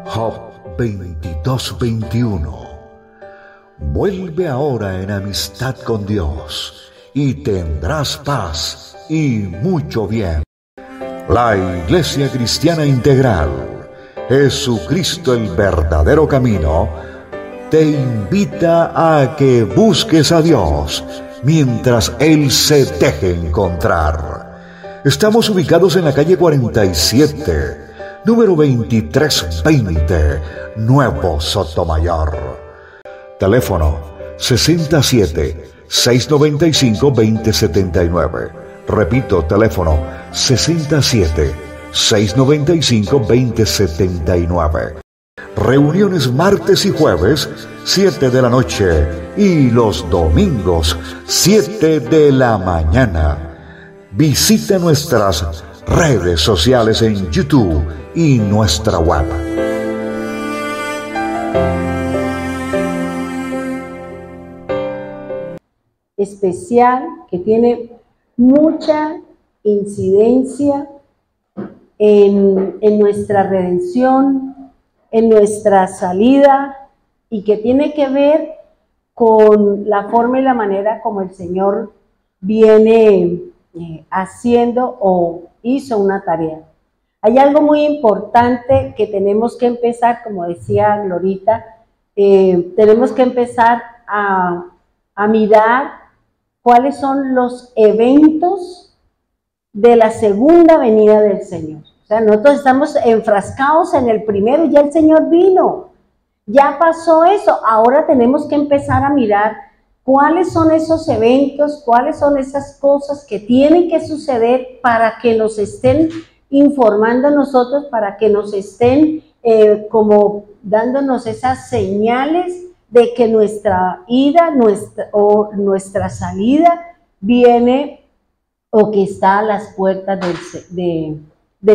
Job 22:21. Vuelve ahora en amistad con Dios y tendrás paz y mucho bien. La Iglesia Cristiana Integral, Jesucristo el verdadero camino, te invita a que busques a Dios mientras Él se deje encontrar. Estamos ubicados en la calle 47, número 2320, Nuevo Sotomayor. Teléfono 67-695-2079. Repito, teléfono 67-695-2079. Reuniones martes y jueves, 7 de la noche, y los domingos, 7 de la mañana. Visita nuestras redes sociales en YouTube y nuestra web. Especial que tiene mucha incidencia en nuestra redención, en nuestra salida, y que tiene que ver con la forma y la manera como el Señor viene haciendo o hizo una tarea. Hay algo muy importante que tenemos que empezar, como decía Glorita, tenemos que empezar a mirar cuáles son los eventos de la segunda venida del Señor. O sea, nosotros estamos enfrascados en el primero, ya el Señor vino, ya pasó eso, ahora tenemos que empezar a mirar cuáles son esos eventos, cuáles son esas cosas que tienen que suceder para que nos estén informando a nosotros, para que nos estén como dándonos esas señales de que nuestra ida nuestra salida viene o que está a las puertas de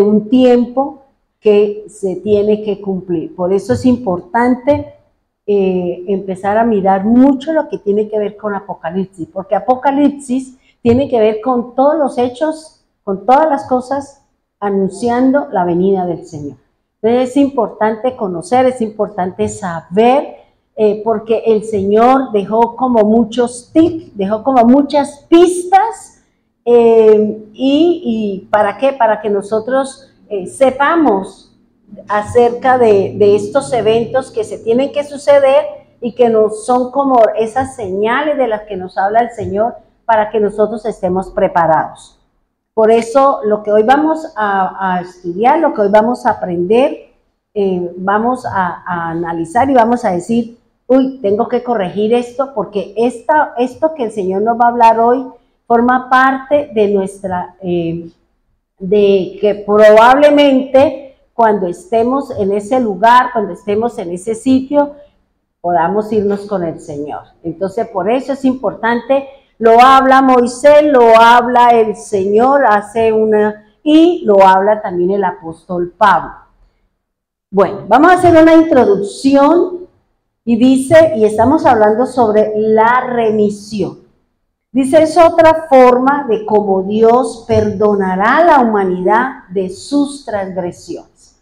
un tiempo que se tiene que cumplir. Por eso es importante empezar a mirar mucho lo que tiene que ver con Apocalipsis, porque Apocalipsis tiene que ver con todos los hechos, con todas las cosas anunciando la venida del Señor. Entonces es importante conocer, es importante saber, porque el Señor dejó como muchos tips, dejó como muchas pistas, y ¿para qué? Para que nosotros sepamos acerca de estos eventos que se tienen que suceder y que nos son como esas señales de las que nos habla el Señor para que nosotros estemos preparados. Por eso lo que hoy vamos a estudiar, lo que hoy vamos a aprender, vamos a analizar y vamos a decir, uy, tengo que corregir esto porque esto que el Señor nos va a hablar hoy forma parte de nuestra, de que probablemente cuando estemos en ese lugar, cuando estemos en ese sitio, podamos irnos con el Señor. Entonces, por eso es importante, lo habla Moisés, lo habla el Señor, y lo habla también el apóstol Pablo. Bueno, vamos a hacer una introducción y dice, y estamos hablando sobre la remisión. Dice, es otra forma de cómo Dios perdonará a la humanidad de sus transgresiones.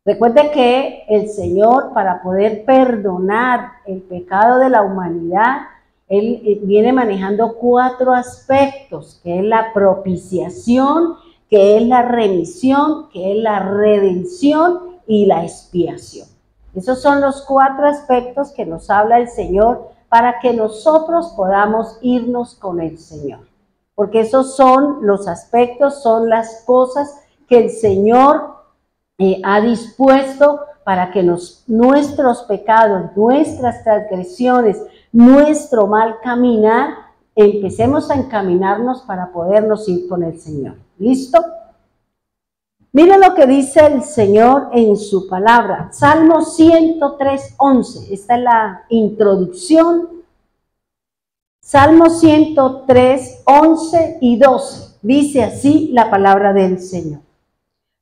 Recuerde que el Señor, para poder perdonar el pecado de la humanidad, Él viene manejando 4 aspectos, que es la propiciación, que es la remisión, que es la redención y la expiación. Esos son los 4 aspectos que nos habla el Señor para que nosotros podamos irnos con el Señor. Porque esos son los aspectos, son las cosas que el Señor ha dispuesto para que nuestros pecados, nuestras transgresiones, nuestro mal caminar, empecemos a encaminarnos para podernos ir con el Señor. ¿Listo? Miren lo que dice el Señor en su palabra. Salmo 103:11. Esta es la introducción. Salmo 103:11 y 12. Dice así la palabra del Señor.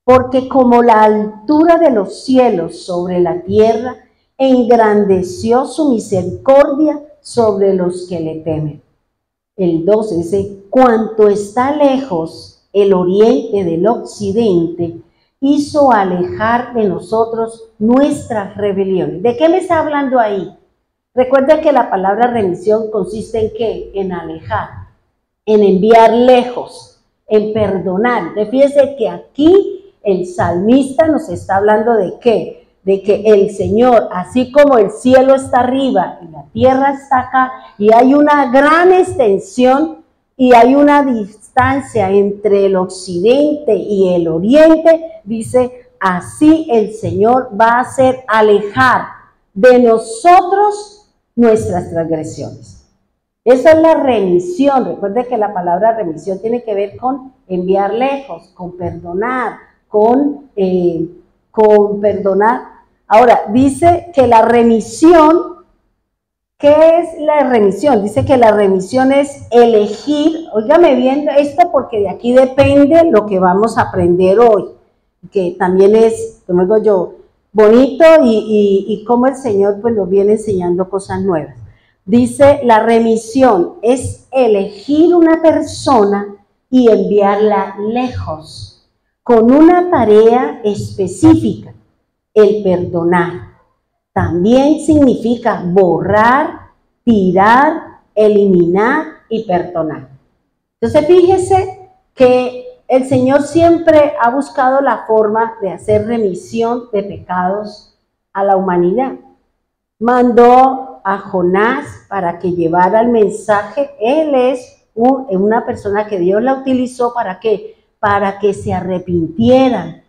Porque como la altura de los cielos sobre la tierra, engrandeció su misericordia sobre los que le temen. El 12 dice, cuanto está lejos el oriente del occidente, hizo alejar de nosotros nuestras rebeliones. ¿De qué me está hablando ahí? Recuerda que la palabra remisión consiste en ¿qué? En alejar, en enviar lejos, en perdonar. Fíjese que aquí el salmista nos está hablando de ¿qué? De que el Señor, así como el cielo está arriba y la tierra está acá, y hay una gran extensión y hay una distancia entre el occidente y el oriente, dice, así el Señor va a hacer alejar de nosotros nuestras transgresiones. Esa es la remisión. Recuerde que la palabra remisión tiene que ver con enviar lejos, con perdonar, con perdonar. Ahora, dice que la remisión, ¿qué es la remisión? Dice que la remisión es elegir, óigame bien esto porque de aquí depende lo que vamos a aprender hoy, que también es, como digo yo, bonito y cómo el Señor pues nos viene enseñando cosas nuevas. Dice, la remisión es elegir una persona y enviarla lejos, con una tarea específica, el perdonar. También significa borrar, tirar, eliminar y perdonar. Entonces fíjese que el Señor siempre ha buscado la forma de hacer remisión de pecados a la humanidad. Mandó a Jonás para que llevara el mensaje. Él es una persona que Dios la utilizó ¿para qué? Para que se arrepintieran,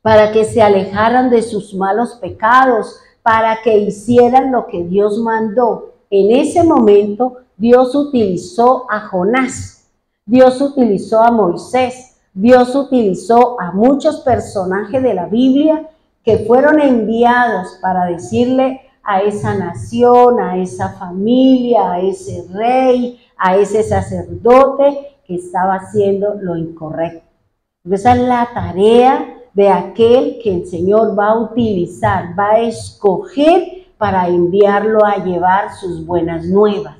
para que se alejaran de sus malos pecados, para que hicieran lo que Dios mandó. En ese momento Dios utilizó a Jonás, Dios utilizó a Moisés, Dios utilizó a muchos personajes de la Biblia que fueron enviados para decirle a esa nación, a esa familia, a ese rey, a ese sacerdote que estaba haciendo lo incorrecto. Esa es la tarea de aquel que el Señor va a utilizar, va a escoger para enviarlo a llevar sus buenas nuevas,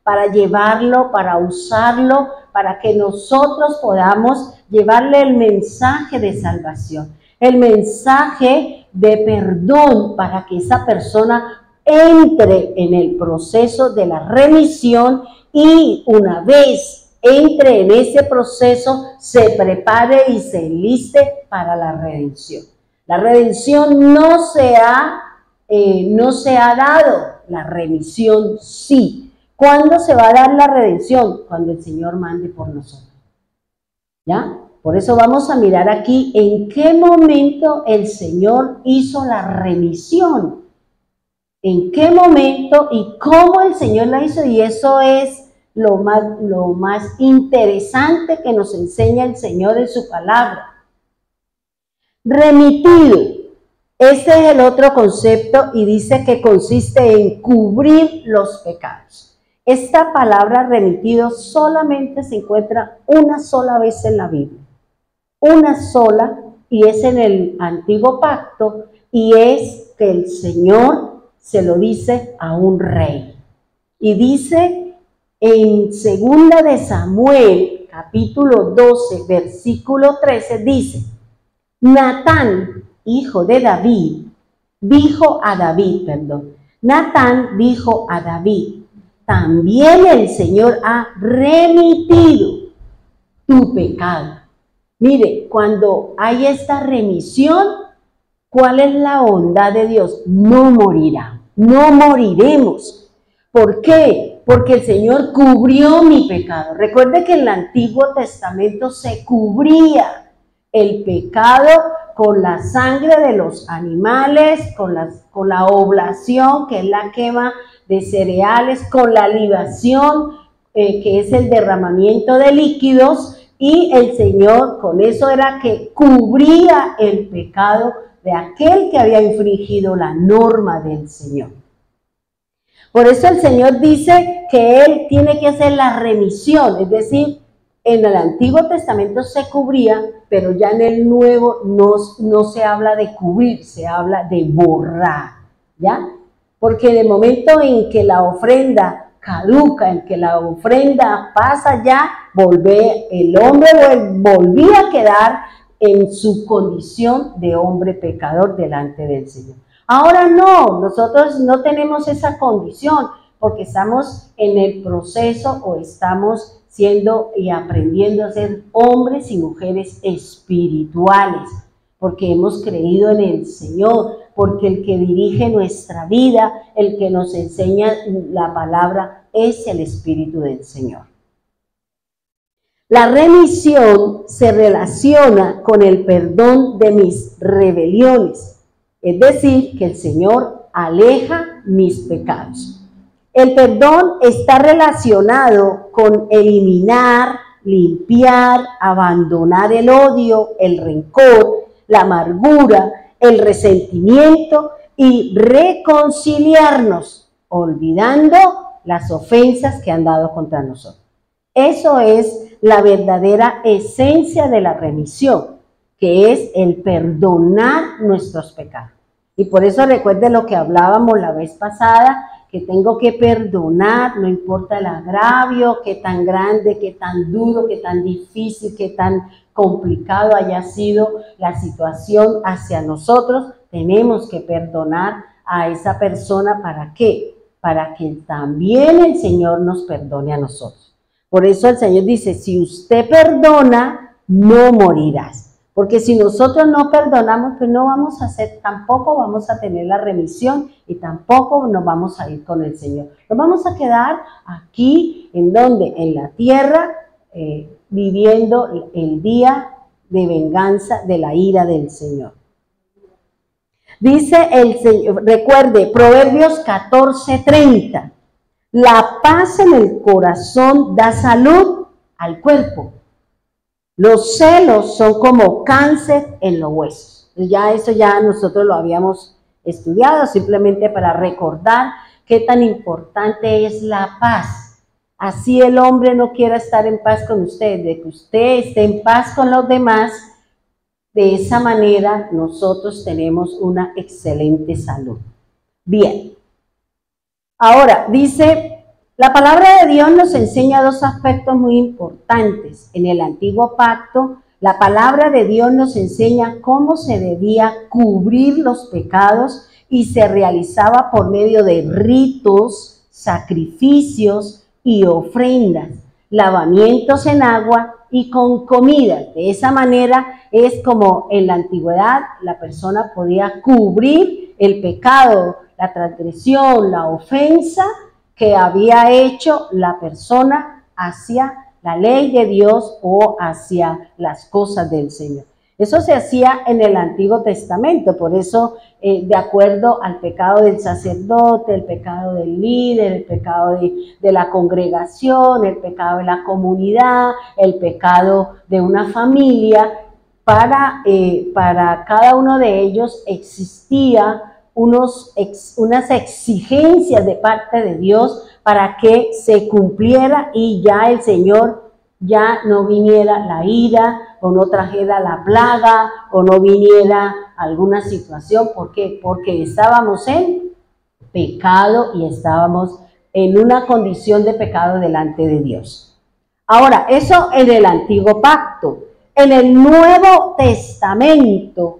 para llevarlo, para usarlo, para que nosotros podamos llevarle el mensaje de salvación, el mensaje de perdón, para que esa persona entre en el proceso de la remisión y una vez entre en ese proceso, se prepare y se enliste para la redención. La redención no se ha dado, la remisión sí. ¿Cuándo se va a dar la redención? Cuando el Señor mande por nosotros. ¿Ya? Por eso vamos a mirar aquí en qué momento el Señor hizo la remisión. En qué momento y cómo el Señor la hizo, y eso es lo más interesante que nos enseña el Señor en su palabra. Remitido, este es el otro concepto y dice que consiste en cubrir los pecados. Esta palabra remitido solamente se encuentra una sola vez en la Biblia, una sola, y es en el Antiguo Pacto, y es que el Señor se lo dice a un rey. Y dice en 2 de Samuel, capítulo 12, versículo 13, dice, Natán, hijo de David, Natán dijo a David, también el Señor ha remitido tu pecado. Mire, cuando hay esta remisión, ¿cuál es la bondad de Dios? No morirá, no moriremos. ¿Por qué? Porque el Señor cubrió mi pecado. Recuerde que en el Antiguo Testamento se cubría el pecado con la sangre de los animales, con la oblación, que es la quema de cereales, con la libación, que es el derramamiento de líquidos, y el Señor con eso era que cubría el pecado de aquel que había infringido la norma del Señor. Por eso el Señor dice que Él tiene que hacer la remisión, es decir, en el Antiguo Testamento se cubría, pero ya en el Nuevo no se habla de cubrir, se habla de borrar, ¿ya? Porque en el momento en que la ofrenda caduca, en que la ofrenda pasa ya, el hombre volvía a quedar en su condición de hombre pecador delante del Señor. Ahora no, nosotros no tenemos esa condición porque estamos en el proceso o estamos siendo y aprendiendo a ser hombres y mujeres espirituales, porque hemos creído en el Señor, porque el que dirige nuestra vida, el que nos enseña la palabra, es el Espíritu del Señor. La remisión se relaciona con el perdón de mis rebeliones, es decir, que el Señor aleja mis pecados. El perdón está relacionado con eliminar, limpiar, abandonar el odio, el rencor, la amargura, el resentimiento y reconciliarnos, olvidando las ofensas que han dado contra nosotros. Eso es la verdadera esencia de la remisión, que es el perdonar nuestros pecados. Y por eso recuerde lo que hablábamos la vez pasada, que tengo que perdonar, no importa el agravio, qué tan grande, qué tan duro, qué tan difícil, qué tan complicado haya sido la situación hacia nosotros, tenemos que perdonar a esa persona. ¿Para qué? Para que también el Señor nos perdone a nosotros. Por eso el Señor dice, si usted perdona, no morirás. Porque si nosotros no perdonamos, pues no vamos a hacer, tampoco vamos a tener la remisión y tampoco nos vamos a ir con el Señor. Nos vamos a quedar aquí, ¿en donde? En la tierra, viviendo el día de venganza de la ira del Señor. Dice el Señor, recuerde, Proverbios 14:30, la paz en el corazón da salud al cuerpo. Los celos son como cáncer en los huesos. Ya eso ya nosotros lo habíamos estudiado, simplemente para recordar qué tan importante es la paz. Así el hombre no quiera estar en paz con usted, de que usted esté en paz con los demás, de esa manera nosotros tenemos una excelente salud. Bien, ahora dice, la palabra de Dios nos enseña dos aspectos muy importantes. En el Antiguo Pacto, la palabra de Dios nos enseña cómo se debía cubrir los pecados y se realizaba por medio de ritos, sacrificios y ofrendas, lavamientos en agua y con comida. De esa manera es como en la antigüedad la persona podía cubrir el pecado, la transgresión, la ofensa que había hecho la persona hacia la ley de Dios o hacia las cosas del Señor. Eso se hacía en el Antiguo Testamento, por eso de acuerdo al pecado del sacerdote, el pecado del líder, el pecado de la congregación, el pecado de la comunidad, el pecado de una familia, para cada uno de ellos existía unas exigencias de parte de Dios para que se cumpliera y ya el Señor ya no viniera la ira o no trajera la plaga o no viniera alguna situación. ¿Por qué? Porque estábamos en pecado y estábamos en una condición de pecado delante de Dios. Ahora, eso en el Antiguo Pacto. En el Nuevo Testamento,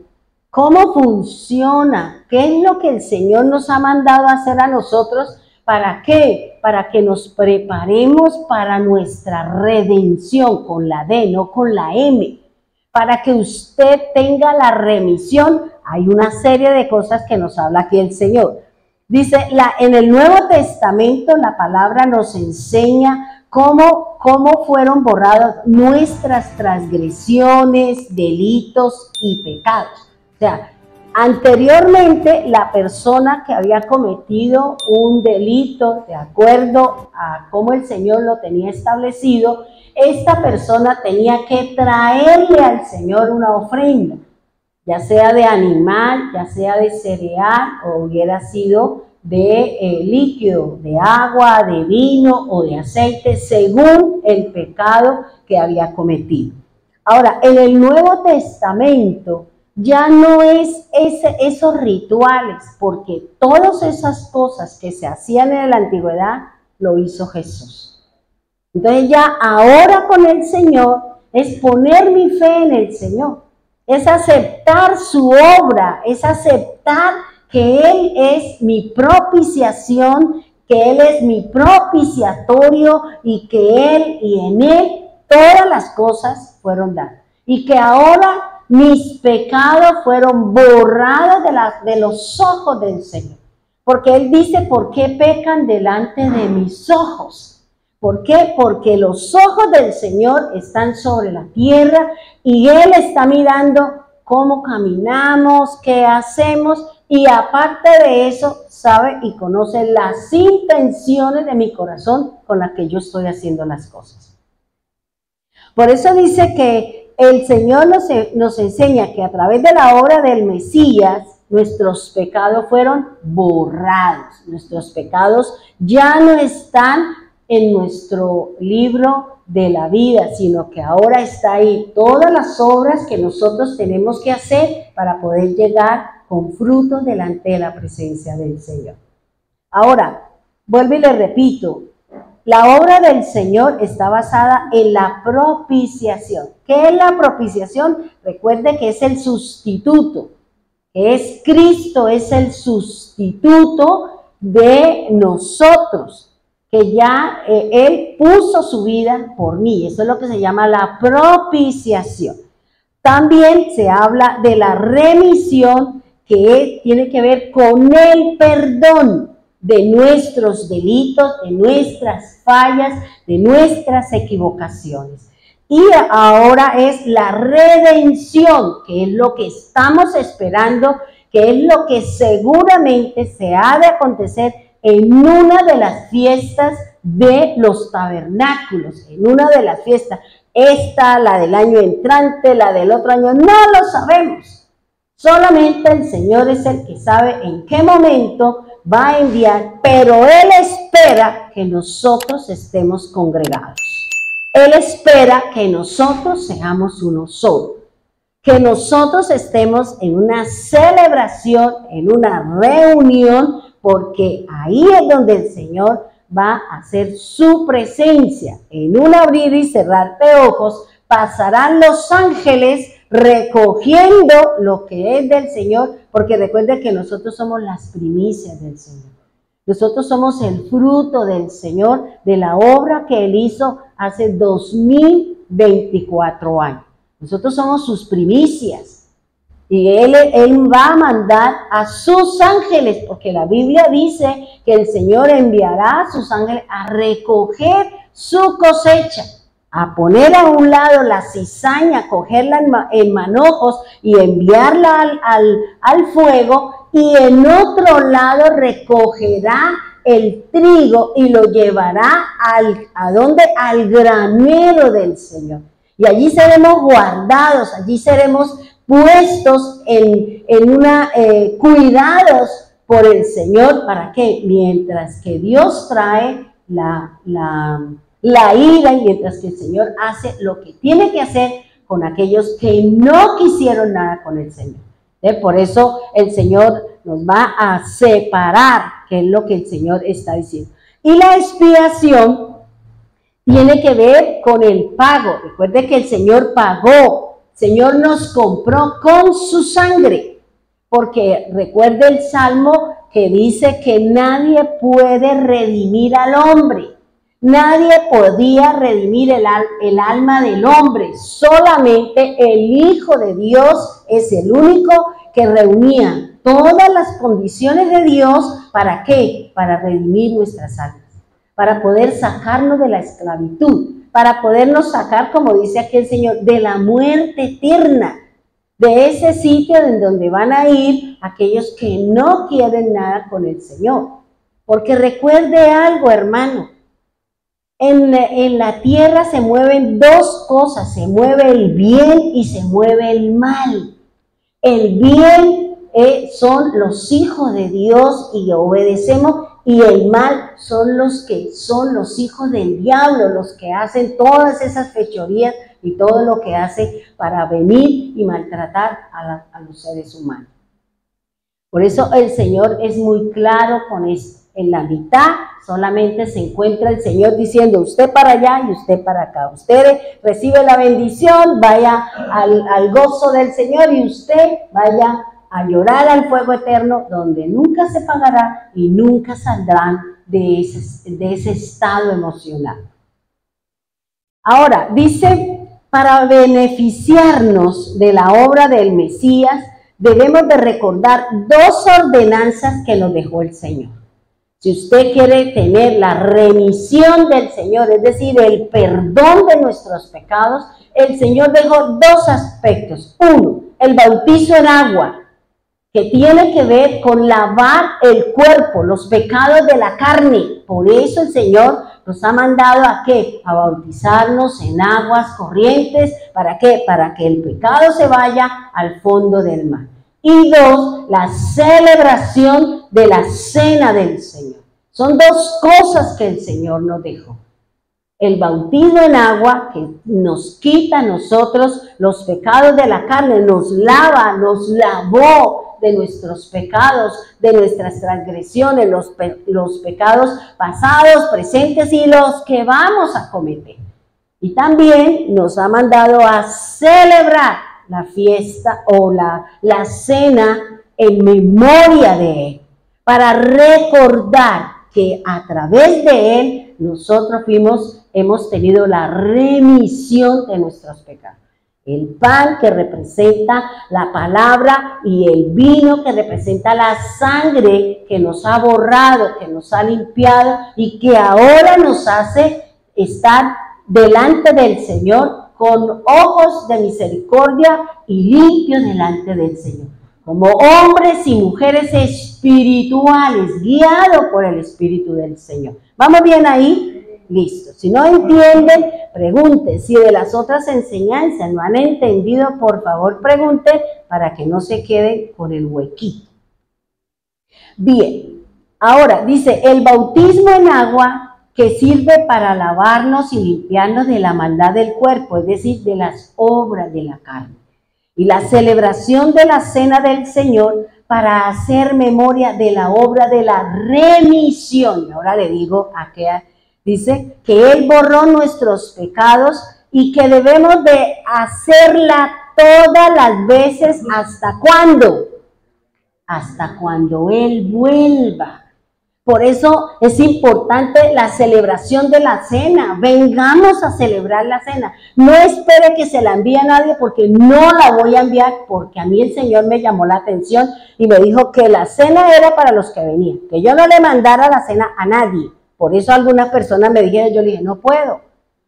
¿cómo funciona? ¿Qué es lo que el Señor nos ha mandado a hacer a nosotros? ¿Para qué? Para que nos preparemos para nuestra redención, con la D, no con la M. Para que usted tenga la remisión, hay una serie de cosas que nos habla aquí el Señor. Dice, en el Nuevo Testamento la palabra nos enseña cómo fueron borradas nuestras transgresiones, delitos y pecados. O sea, anteriormente la persona que había cometido un delito, de acuerdo a cómo el Señor lo tenía establecido, esta persona tenía que traerle al Señor una ofrenda, ya sea de animal, ya sea de cereal o hubiera sido de líquido, de agua, de vino o de aceite, según el pecado que había cometido. Ahora, en el Nuevo Testamento ya no es esos rituales, porque todas esas cosas que se hacían en la antigüedad lo hizo Jesús. Entonces ya ahora con el Señor es poner mi fe en el Señor, es aceptar su obra, es aceptar que Él es mi propiciación, que Él es mi propiciatorio y que Él y en Él todas las cosas fueron dadas. Y que ahora mis pecados fueron borrados de los ojos del Señor. Porque Él dice, ¿por qué pecan delante de mis ojos? ¿Por qué? Porque los ojos del Señor están sobre la tierra y Él está mirando cómo caminamos, qué hacemos, y aparte de eso, sabe y conoce las intenciones de mi corazón con las que yo estoy haciendo las cosas. Por eso dice que el Señor nos enseña que a través de la obra del Mesías, nuestros pecados fueron borrados. Nuestros pecados ya no están en nuestro libro de la vida, sino que ahora está ahí todas las obras que nosotros tenemos que hacer para poder llegar con frutos delante de la presencia del Señor. Ahora, vuelvo y le repito, la obra del Señor está basada en la propiciación. ¿Qué es la propiciación? Recuerde que es el sustituto, que es Cristo, es el sustituto de nosotros, que ya Él puso su vida por mí. Eso es lo que se llama la propiciación. También se habla de la remisión, que tiene que ver con el perdón de nuestros delitos, de nuestras fallas, de nuestras equivocaciones. Y ahora es la redención, que es lo que estamos esperando, que es lo que seguramente se ha de acontecer en una de las fiestas de los tabernáculos, en una de las fiestas, esta, la del año entrante, la del otro año, no lo sabemos. Solamente el Señor es el que sabe en qué momento va a enviar, pero Él espera que nosotros estemos congregados. Él espera que nosotros seamos uno solo, que nosotros estemos en una celebración, en una reunión, porque ahí es donde el Señor va a hacer su presencia. En un abrir y cerrar de ojos pasarán los ángeles recogiendo lo que es del Señor, porque recuerden que nosotros somos las primicias del Señor. Nosotros somos el fruto del Señor, de la obra que Él hizo hace 2024 años. Nosotros somos sus primicias. Y él va a mandar a sus ángeles, porque la Biblia dice que el Señor enviará a sus ángeles a recoger su cosecha, a poner a un lado la cizaña, cogerla en manojos y enviarla al fuego, y en otro lado recogerá el trigo y lo llevará ¿a dónde? Al granero del Señor. Y allí seremos guardados, allí seremos puestos cuidados por el Señor. ¿Para qué? Mientras que Dios trae la ira y mientras que el Señor hace lo que tiene que hacer con aquellos que no quisieron nada con el Señor. Por eso el Señor nos va a separar, que es lo que el Señor está diciendo. Y la expiación tiene que ver con el pago. Recuerde que el Señor pagó. El Señor nos compró con su sangre, porque recuerde el Salmo que dice que nadie puede redimir al hombre, nadie podía redimir el alma del hombre, solamente el Hijo de Dios es el único que reunía todas las condiciones de Dios. ¿Para qué? Para redimir nuestras almas, para poder sacarnos de la esclavitud, para podernos sacar, como dice aquí el Señor, de la muerte eterna, de ese sitio en donde van a ir aquellos que no quieren nada con el Señor. Porque recuerde algo, hermano, en la tierra se mueven dos cosas, se mueve el bien y se mueve el mal. El bien son los hijos de Dios y obedecemos, y el mal son los que son los hijos del diablo, los que hacen todas esas fechorías y todo lo que hace para venir y maltratar a los seres humanos. Por eso el Señor es muy claro con esto. En la mitad solamente se encuentra el Señor diciendo, usted para allá y usted para acá. Usted recibe la bendición, vaya al gozo del Señor, y usted vaya a llorar al fuego eterno, donde nunca se pagará y nunca saldrán de ese estado emocional. Ahora, dice, para beneficiarnos de la obra del Mesías, debemos de recordar dos ordenanzas que nos dejó el Señor. Si usted quiere tener la remisión del Señor, es decir, el perdón de nuestros pecados, el Señor dejó dos aspectos. Uno, el bautizo en agua, que tiene que ver con lavar el cuerpo, los pecados de la carne. Por eso el Señor nos ha mandado ¿a qué? A bautizarnos en aguas corrientes. ¿Para qué? Para que el pecado se vaya al fondo del mar. Y dos, la celebración de la cena del Señor. Son dos cosas que el Señor nos dejó. El bautismo en agua, que nos quita a nosotros los pecados de la carne, nos lava, nos lavó de nuestros pecados, de nuestras transgresiones, los pecados pasados, presentes y los que vamos a cometer. Y también nos ha mandado a celebrar la fiesta o la cena en memoria de Él, para recordar que a través de Él nosotros hemos tenido la remisión de nuestros pecados. El pan que representa la palabra y el vino que representa la sangre que nos ha borrado, que nos ha limpiado y que ahora nos hace estar delante del Señor con ojos de misericordia y limpios delante del Señor. Como hombres y mujeres espirituales, guiados por el Espíritu del Señor. ¿Vamos bien ahí? Listo. Si no entienden, pregunten. Si de las otras enseñanzas no han entendido, por favor pregunten para que no se queden con el huequito. Bien. Ahora dice, el bautismo en agua que sirve para lavarnos y limpiarnos de la maldad del cuerpo, es decir, de las obras de la carne. Y la celebración de la cena del Señor para hacer memoria de la obra de la remisión. Ahora le digo a qué dice que Él borró nuestros pecados y que debemos de hacerla todas las veces. ¿Hasta cuándo? Hasta cuando Él vuelva. Por eso es importante la celebración de la cena. Vengamos a celebrar la cena. No espere que se la envíe a nadie, porque no la voy a enviar, porque a mí el Señor me llamó la atención y me dijo que la cena era para los que venían, que yo no le mandara la cena a nadie. Por eso algunas personas me dijeron, yo le dije, no puedo.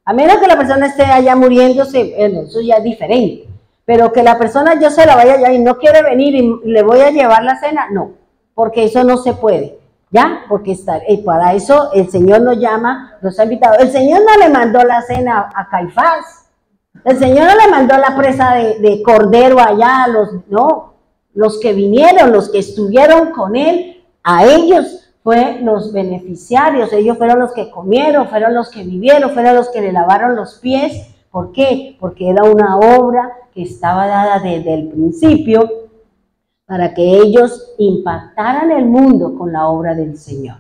A menos que la persona esté allá muriéndose, eso ya es diferente. Pero que la persona yo se la vaya allá y no quiere venir y le voy a llevar la cena, no, porque eso no se puede. ¿Ya? Porque para eso el Señor nos llama, nos ha invitado. El Señor no le mandó la cena a Caifás. El Señor no le mandó la presa de cordero allá, los que vinieron, los que estuvieron con Él, a ellos fueron los beneficiarios, ellos fueron los que comieron, fueron los que vivieron, fueron los que le lavaron los pies. ¿Por qué? Porque era una obra que estaba dada desde el principio, para que ellos impactaran el mundo con la obra del Señor.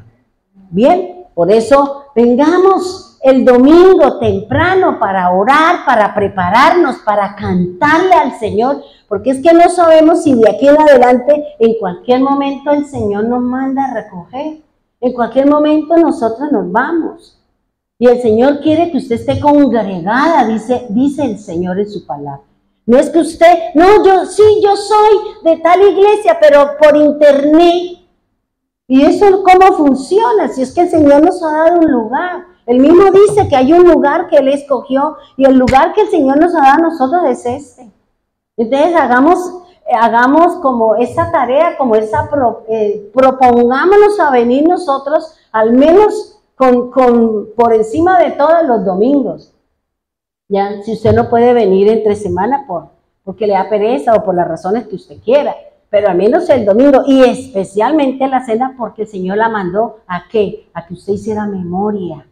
Bien, por eso vengamos el domingo temprano para orar, para prepararnos, para cantarle al Señor, porque es que no sabemos si de aquí en adelante, en cualquier momento el Señor nos manda a recoger, en cualquier momento nosotros nos vamos. Y el Señor quiere que usted esté congregada, dice el Señor en su palabra. No es que usted, no, yo soy de tal iglesia, pero por internet. ¿Y eso cómo funciona? Si es que el Señor nos ha dado un lugar. Él mismo dice que hay un lugar que Él escogió, y el lugar que el Señor nos ha dado a nosotros es este. Entonces hagamos como esa tarea, como propongámonos a venir nosotros, al menos por encima de todos los domingos. Ya, si usted no puede venir entre semana porque le da pereza o por las razones que usted quiera, pero al menos el domingo y especialmente la cena, porque el Señor la mandó ¿a qué? A que usted hiciera memoria.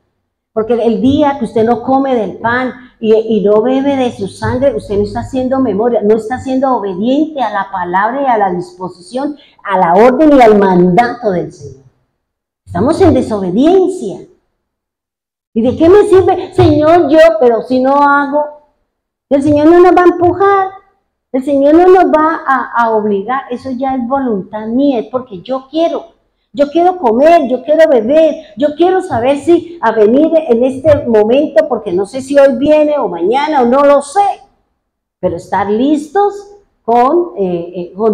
Porque el día que usted no come del pan y no bebe de su sangre, usted no está haciendo memoria, no está siendo obediente a la palabra y a la disposición, a la orden y al mandato del Señor. Estamos en desobediencia. ¿Y de qué me sirve, Señor, yo? Pero si no hago, el Señor no nos va a empujar, el Señor no nos va a obligar, eso ya es voluntad mía, es porque yo quiero comer, yo quiero beber, yo quiero saber si a venir en este momento, porque no sé si hoy viene o mañana o no lo sé, pero estar listos con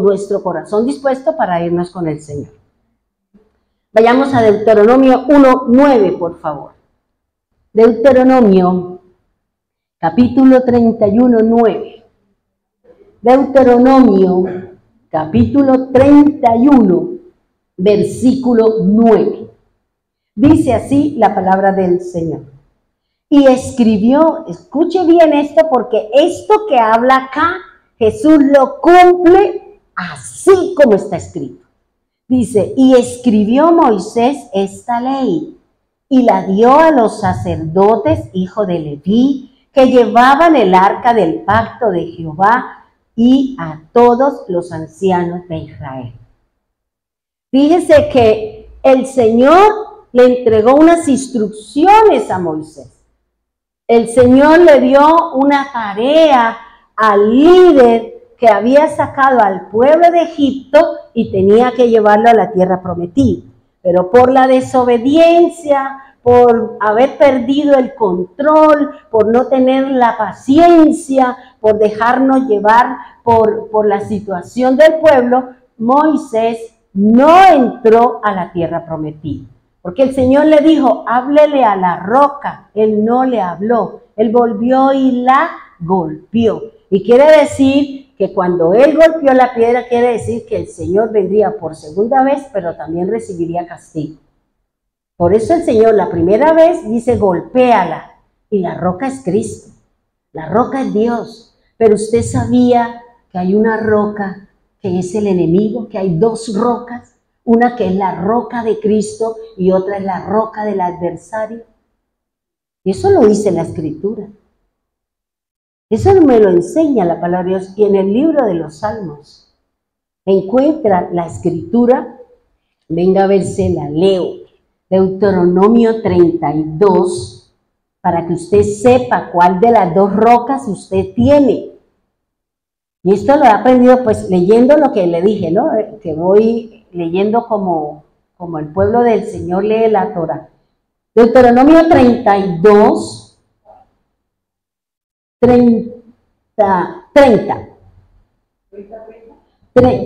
nuestro corazón dispuesto para irnos con el Señor. Vayamos a Deuteronomio 1:9, por favor. Deuteronomio, capítulo 31:9. Deuteronomio, capítulo 31, versículo 9. Dice así la palabra del Señor. Y escribió, escuche bien esto, porque esto que habla acá, Jesús lo cumple así como está escrito. Dice, y escribió Moisés esta ley, y la dio a los sacerdotes, hijo de Leví, que llevaban el arca del pacto de Jehová, y a todos los ancianos de Israel. Fíjese que el Señor le entregó unas instrucciones a Moisés. El Señor le dio una tarea al líder que había sacado al pueblo de Egipto y tenía que llevarlo a la tierra prometida. Pero por la desobediencia, por haber perdido el control, por no tener la paciencia, por dejarnos llevar por la situación del pueblo, Moisés no entró a la tierra prometida. Porque el Señor le dijo, háblele a la roca. Él no le habló. Él volvió y la golpeó. Y quiere decir que cuando él golpeó la piedra, quiere decir que el Señor vendría por segunda vez, pero también recibiría castigo. Por eso el Señor la primera vez dice, golpéala. Y la roca es Cristo. La roca es Dios. Pero usted sabía que hay una roca que es el enemigo, que hay dos rocas. Una que es la roca de Cristo y otra es la roca del adversario. Y eso lo dice la Escritura. Eso me lo enseña la palabra de Dios. Y en el libro de los Salmos encuentra la Escritura. Venga a ver, se la leo. Deuteronomio 32, para que usted sepa cuál de las dos rocas usted tiene. Y esto lo he aprendido pues leyendo lo que le dije, ¿no? Que voy leyendo como el pueblo del Señor lee la Torah. Deuteronomio 32, 30.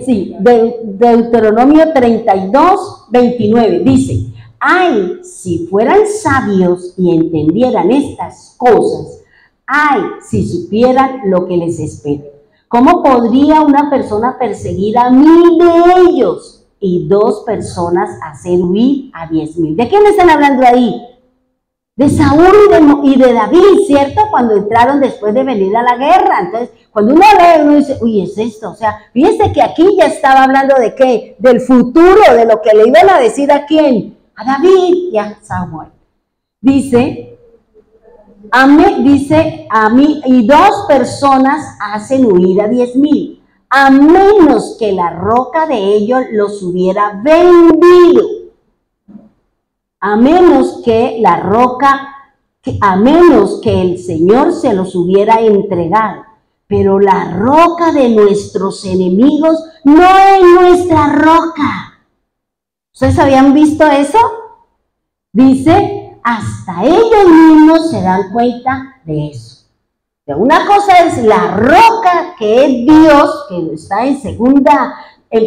Sí, Deuteronomio 32, 29, dice, ay, si fueran sabios y entendieran estas cosas, ay, si supieran lo que les espera. ¿Cómo podría una persona perseguir a 1000 de ellos y 2 personas hacer huir a 10,000? ¿De quién están hablando ahí? De Saúl y de David, ¿cierto? Cuando entraron después de venir a la guerra. Entonces, cuando uno lee, uno dice, uy, es esto. O sea, fíjense que aquí ya estaba hablando de qué, del futuro, de lo que le iban a decir a quién, a David y a Samuel. Dice, a mí, y 2 personas hacen huir a 10,000, a menos que la roca de ellos los hubiera vendido. A menos que la roca, a menos que el Señor se los hubiera entregado. Pero la roca de nuestros enemigos no es nuestra roca. ¿Ustedes habían visto eso? Dice, hasta ellos mismos se dan cuenta de eso. Una cosa es la roca que es Dios, que está en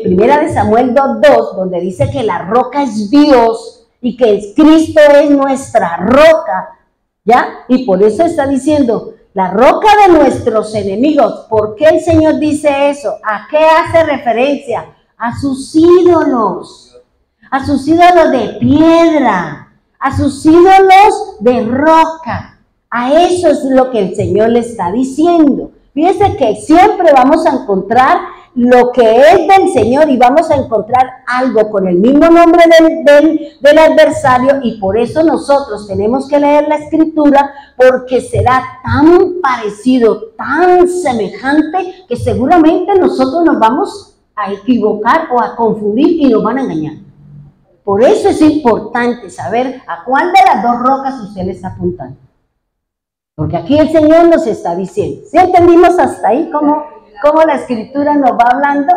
primera de Samuel 2:2, donde dice que la roca es Dios, y que Cristo es nuestra roca, ¿ya? Y por eso está diciendo, la roca de nuestros enemigos. ¿Por qué el Señor dice eso? ¿A qué hace referencia? A sus ídolos de piedra, a sus ídolos de roca. A eso es lo que el Señor le está diciendo. Fíjense que siempre vamos a encontrar lo que es del Señor y vamos a encontrar algo con el mismo nombre del adversario, y por eso nosotros tenemos que leer la Escritura, porque será tan parecido, tan semejante, que seguramente nosotros nos vamos a equivocar o a confundir y nos van a engañar. Por eso es importante saber a cuál de las dos rocas usted le está apuntando. Porque aquí el Señor nos está diciendo. ¿Sí entendimos hasta ahí cómo la Escritura nos va hablando?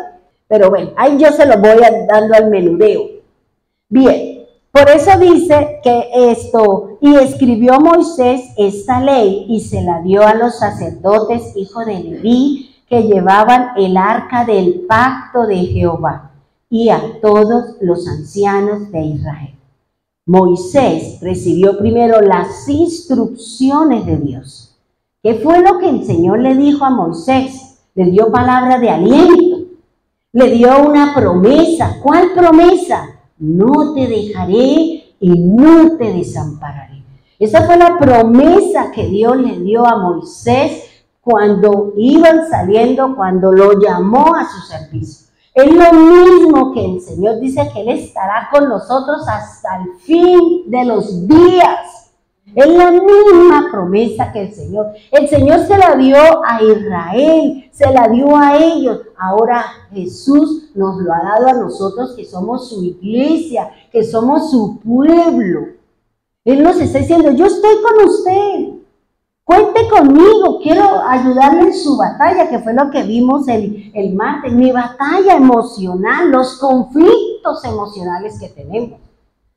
Pero bueno, ahí yo se lo voy dando al menudeo. Bien, por eso dice que esto, y escribió Moisés esta ley y se la dio a los sacerdotes, hijos de Leví, que llevaban el arca del pacto de Jehová, y a todos los ancianos de Israel. Moisés recibió primero las instrucciones de Dios. ¿Qué fue lo que el Señor le dijo a Moisés? Le dio palabra de aliento, le dio una promesa. ¿Cuál promesa? No te dejaré y no te desampararé. Esa fue la promesa que Dios le dio a Moisés cuando iban saliendo, cuando lo llamó a su servicio. Es lo mismo que el Señor dice, que Él estará con nosotros hasta el fin de los días. Es la misma promesa que el Señor se la dio a Israel, se la dio a ellos. Ahora Jesús nos lo ha dado a nosotros, que somos su iglesia, que somos su pueblo. Él nos está diciendo, yo estoy con usted. Cuente conmigo, quiero ayudarle en su batalla, que fue lo que vimos el martes, mi batalla emocional, los conflictos emocionales que tenemos.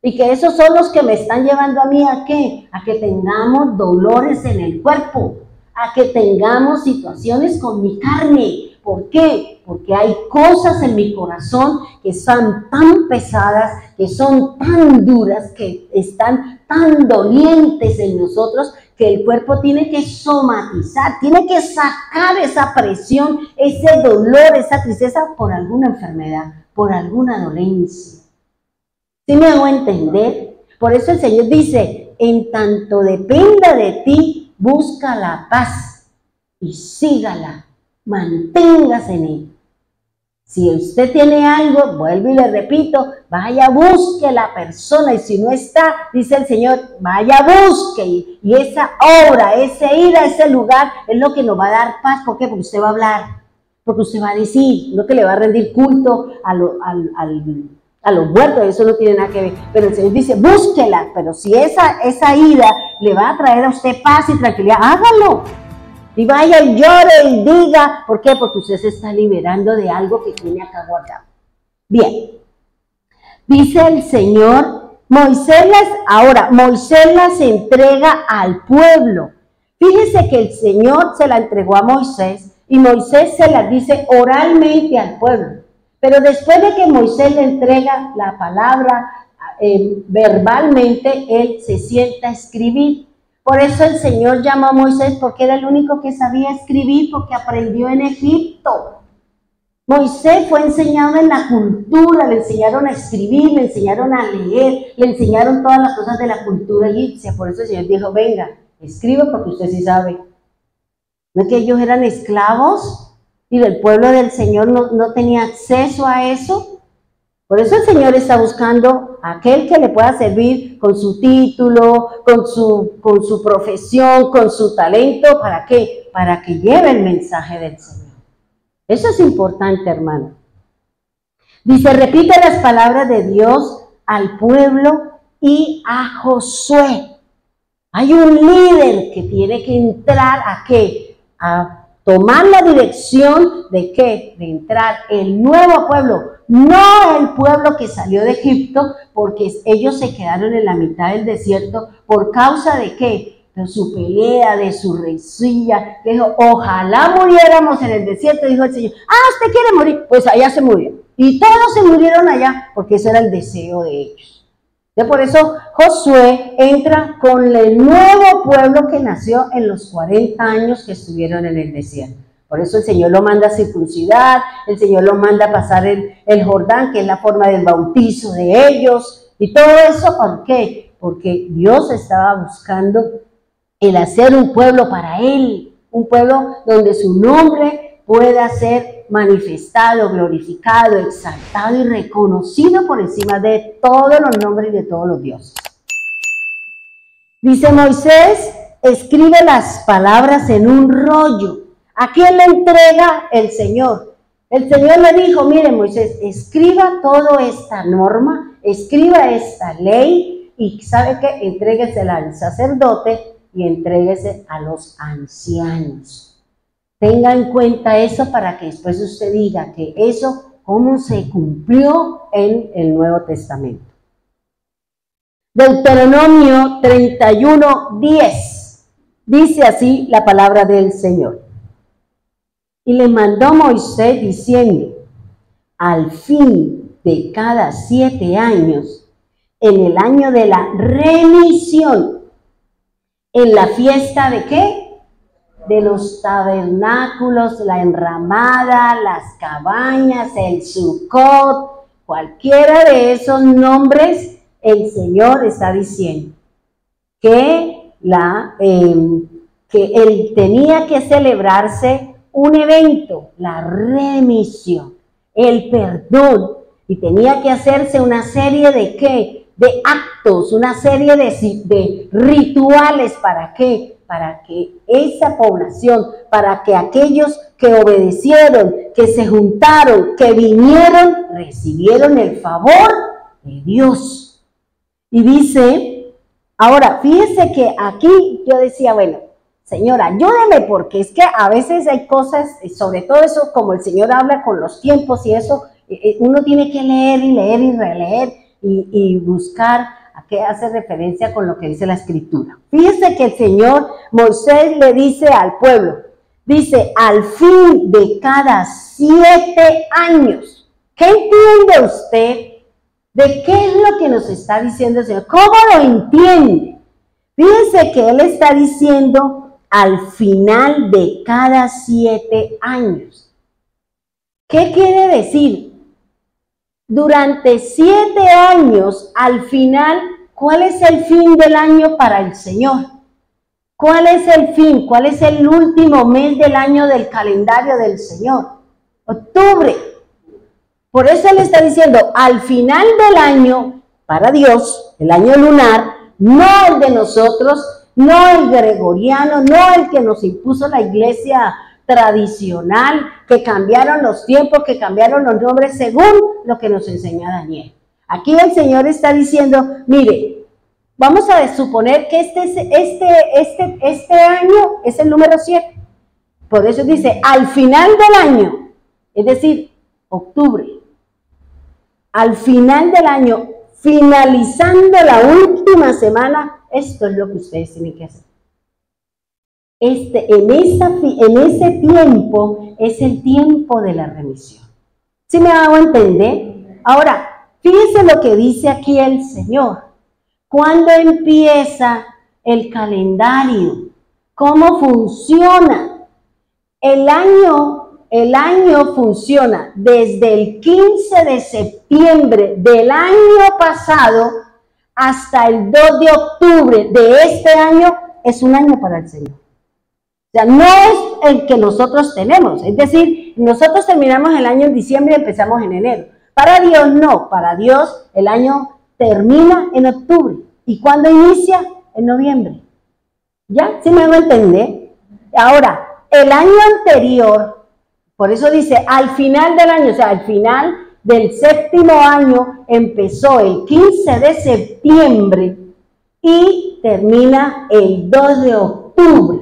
Y que esos son los que me están llevando a mí ¿a qué? A que tengamos dolores en el cuerpo, a que tengamos situaciones con mi carne. ¿Por qué? Porque hay cosas en mi corazón que son tan pesadas, que son tan duras, que están tan dolientes en nosotros, que el cuerpo tiene que somatizar, tiene que sacar esa presión, ese dolor, esa tristeza por alguna enfermedad, por alguna dolencia. ¿Sí me hago entender? Por eso el Señor dice, en tanto dependa de ti, busca la paz y sígala, manténgase en él. Si usted tiene algo, vuelvo y le repito, vaya, busque la persona, y si no está, dice el Señor, vaya, busque, y esa obra, ese ir a ese lugar es lo que nos va a dar paz. ¿Por qué? Porque usted va a hablar, porque usted va a decir, no que le va a rendir culto a los muertos, eso no tiene nada que ver, pero el Señor dice, búsquela, pero si esa ida le va a traer a usted paz y tranquilidad, hágalo. Y vaya y llore y diga, ¿por qué? Porque usted se está liberando de algo que tiene acá guardado. Bien, dice el Señor, Moisés las entrega al pueblo. Fíjese que el Señor se la entregó a Moisés y Moisés se las dice oralmente al pueblo. Pero después de que Moisés le entrega la palabra verbalmente, él se sienta a escribir. Por eso el Señor llamó a Moisés, porque era el único que sabía escribir, porque aprendió en Egipto. Moisés fue enseñado en la cultura, le enseñaron a escribir, le enseñaron a leer, le enseñaron todas las cosas de la cultura egipcia. Por eso el Señor dijo, venga, escriba porque usted sí sabe. ¿No es que ellos eran esclavos y el pueblo del Señor no tenía acceso a eso? Por eso el Señor está buscando a aquel que le pueda servir con su título, con su profesión, con su talento. ¿Para qué? Para que lleve el mensaje del Señor. Eso es importante, hermano. Dice, repite las palabras de Dios al pueblo y a Josué. Hay un líder que tiene que entrar ¿a qué? A tomar la dirección de ¿qué? De entrar el nuevo pueblo, no el pueblo que salió de Egipto, porque ellos se quedaron en la mitad del desierto por causa de ¿qué? De su pelea, de su rencilla. Dijo, ojalá muriéramos en el desierto, dijo el Señor. ¿Usted quiere morir? Pues allá se murió. Y todos se murieron allá, porque ese era el deseo de ellos. Por eso Josué entra con el nuevo pueblo que nació en los 40 años que estuvieron en el desierto. Por eso el Señor lo manda a circuncidar, el Señor lo manda a pasar el Jordán, que es la forma del bautizo de ellos. Y todo eso, ¿por qué? Porque Dios estaba buscando el hacer un pueblo para Él, un pueblo donde su nombre pueda ser manifestado, glorificado, exaltado y reconocido por encima de todos los nombres y de todos los dioses. Dice Moisés, escribe las palabras en un rollo. ¿A quién le entrega el Señor? El Señor le dijo, mire Moisés, escriba toda esta norma, escriba esta ley y ¿sabe qué? Entréguesela al sacerdote y entréguese a los ancianos. Tenga en cuenta eso para que después usted diga que eso, cómo se cumplió en el Nuevo Testamento. Deuteronomio 31:10, dice así la palabra del Señor. Y le mandó Moisés diciendo, al fin de cada 7 años, en el año de la remisión, en la fiesta ¿de qué? De los tabernáculos, la enramada, las cabañas, el Sucot, cualquiera de esos nombres, el Señor está diciendo que él tenía que celebrarse un evento, la remisión, el perdón, y tenía que hacerse una serie de ¿qué? De actos, una serie de rituales, ¿para qué? Para que esa población, para que aquellos que obedecieron, que se juntaron, que vinieron, recibieron el favor de Dios. Y dice, ahora, fíjese que aquí yo decía, bueno, Señor, ayúdeme, porque es que a veces hay cosas, sobre todo eso, como el Señor habla con los tiempos y eso, uno tiene que leer y leer y releer y buscar a qué hace referencia con lo que dice la Escritura. Fíjese que el Señor, Moisés le dice al pueblo, dice, al fin de cada 7 años. ¿Qué entiende usted de qué es lo que nos está diciendo el Señor? ¿Cómo lo entiende? Fíjese que Él está diciendo al final de cada 7 años. ¿Qué quiere decir? Durante 7 años, al final, ¿cuál es el fin del año para el Señor? ¿Cuál es el fin? ¿Cuál es el último mes del año del calendario del Señor? Octubre. Por eso Él está diciendo, al final del año, para Dios, el año lunar, no el de nosotros, no el gregoriano, no el que nos impuso la iglesia tradicional, que cambiaron los tiempos, que cambiaron los nombres según lo que nos enseña Daniel. Aquí el Señor está diciendo, mire, vamos a suponer que este año es el número 7. Por eso dice, al final del año, es decir, octubre, al final del año, finalizando la última semana, esto es lo que ustedes tienen que hacer. En ese tiempo es el tiempo de la remisión. ¿Sí me hago entender? Ahora, fíjense lo que dice aquí el Señor. ¿Cuándo empieza el calendario? ¿Cómo funciona? El año funciona desde el 15 de septiembre del año pasado hasta el 2 de octubre de este año, es un año para el Señor. O sea, no es el que nosotros tenemos. Es decir, nosotros terminamos el año en diciembre y empezamos en enero. Para Dios no. Para Dios el año termina en octubre. ¿Y cuándo inicia? En noviembre. ¿Ya? ¿Sí me hago entender? Ahora, el año anterior, por eso dice, al final del año, o sea, al final del 7º año, empezó el 15 de septiembre y termina el 2 de octubre.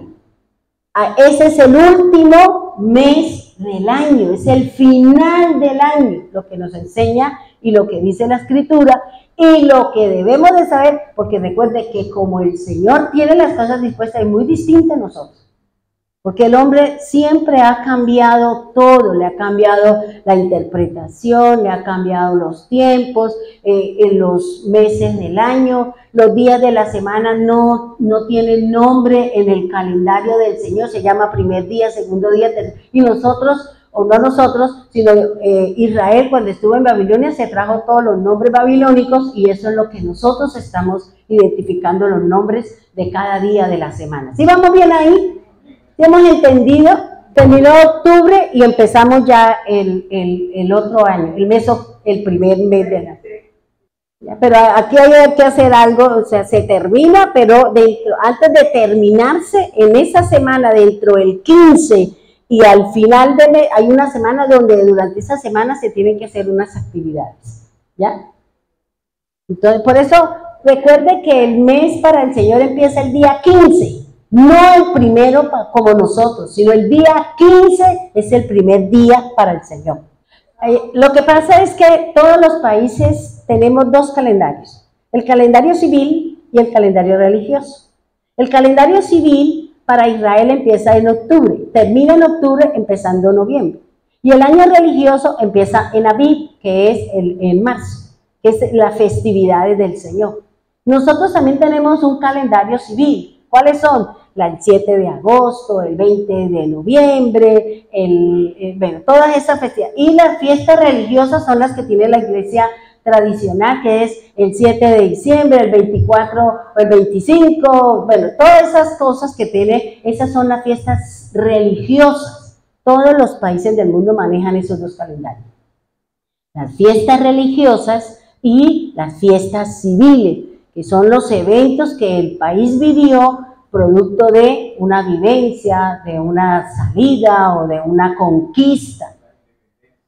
Ese es el último mes del año, es el final del año, lo que nos enseña y lo que dice la Escritura y lo que debemos de saber, porque recuerde que como el Señor tiene las cosas dispuestas, es muy distinto a nosotros. Porque el hombre siempre ha cambiado todo, le ha cambiado la interpretación, le ha cambiado los tiempos, en los meses del año, los días de la semana no tienen nombre en el calendario del Señor, se llama primer día, segundo día, y nosotros, o no nosotros, sino Israel cuando estuvo en Babilonia se trajo todos los nombres babilónicos y eso es lo que nosotros estamos identificando, los nombres de cada día de la semana. ¿Sí vamos bien ahí? ¿Hemos entendido? terminó octubre y empezamos ya el otro año, el primer mes del año. Pero aquí hay que hacer algo, o sea, se termina, pero antes de terminarse, en esa semana, dentro del 15 y al final del mes, hay una semana donde durante esa semana se tienen que hacer unas actividades, ¿ya? Entonces, por eso, recuerde que el mes para el Señor empieza el día 15, no el primero como nosotros, sino el día 15 es el primer día para el Señor. Lo que pasa es que todos los países tenemos dos calendarios, el calendario civil y el calendario religioso. El calendario civil para Israel empieza en octubre, termina en octubre empezando en noviembre. Y el año religioso empieza en Aviv, que es en marzo, que es las festividades del Señor. Nosotros también tenemos un calendario civil. ¿Cuáles son? El 7 de agosto, el 20 de noviembre, bueno, todas esas festividades. Y las fiestas religiosas son las que tiene la iglesia tradicional, que es el 7 de diciembre, el 24 o el 25, bueno, todas esas cosas que tiene, esas son las fiestas religiosas. Todos los países del mundo manejan esos dos calendarios. Las fiestas religiosas y las fiestas civiles, que son los eventos que el país vivió producto de una vivencia, de una salida o de una conquista,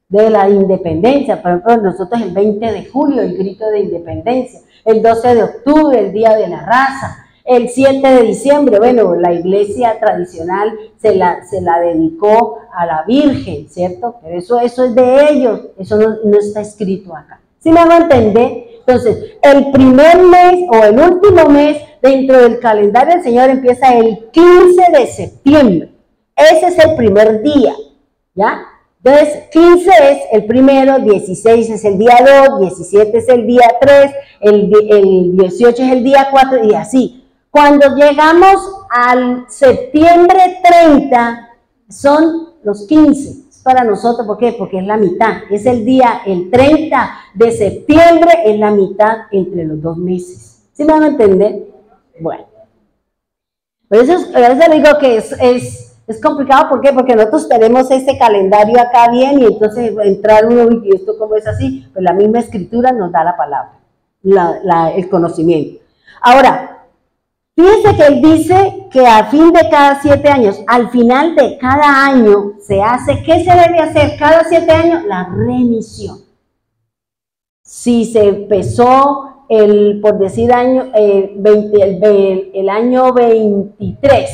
de la independencia. Por ejemplo, nosotros el 20 de julio, el grito de independencia, el 12 de octubre, el Día de la Raza, el 7 de diciembre, bueno, la iglesia tradicional se la dedicó a la Virgen, ¿cierto? Pero eso es de ellos, eso no está escrito acá. ¿Sí me hago entender? Entonces, el primer mes o el último mes dentro del calendario del Señor empieza el 15 de septiembre. Ese es el primer día, ¿ya? Entonces, 15 es el primero, 16 es el día 2, 17 es el día 3, el 18 es el día 4 y así. Cuando llegamos al septiembre 30, son los 15. Para nosotros, ¿por qué? Porque es la mitad, es el día, el 30 de septiembre es la mitad entre los dos meses. ¿Sí me van a entender? Bueno, por eso digo que es complicado, ¿por qué? Porque nosotros tenemos este calendario acá bien y entonces entrar uno y esto como es así, pues la misma escritura nos da la palabra, el conocimiento. Ahora, fíjense que él dice que a fin de cada 7 años, al final de cada año se hace, ¿qué se debe hacer cada 7 años? La remisión. Si se empezó por decir el año 23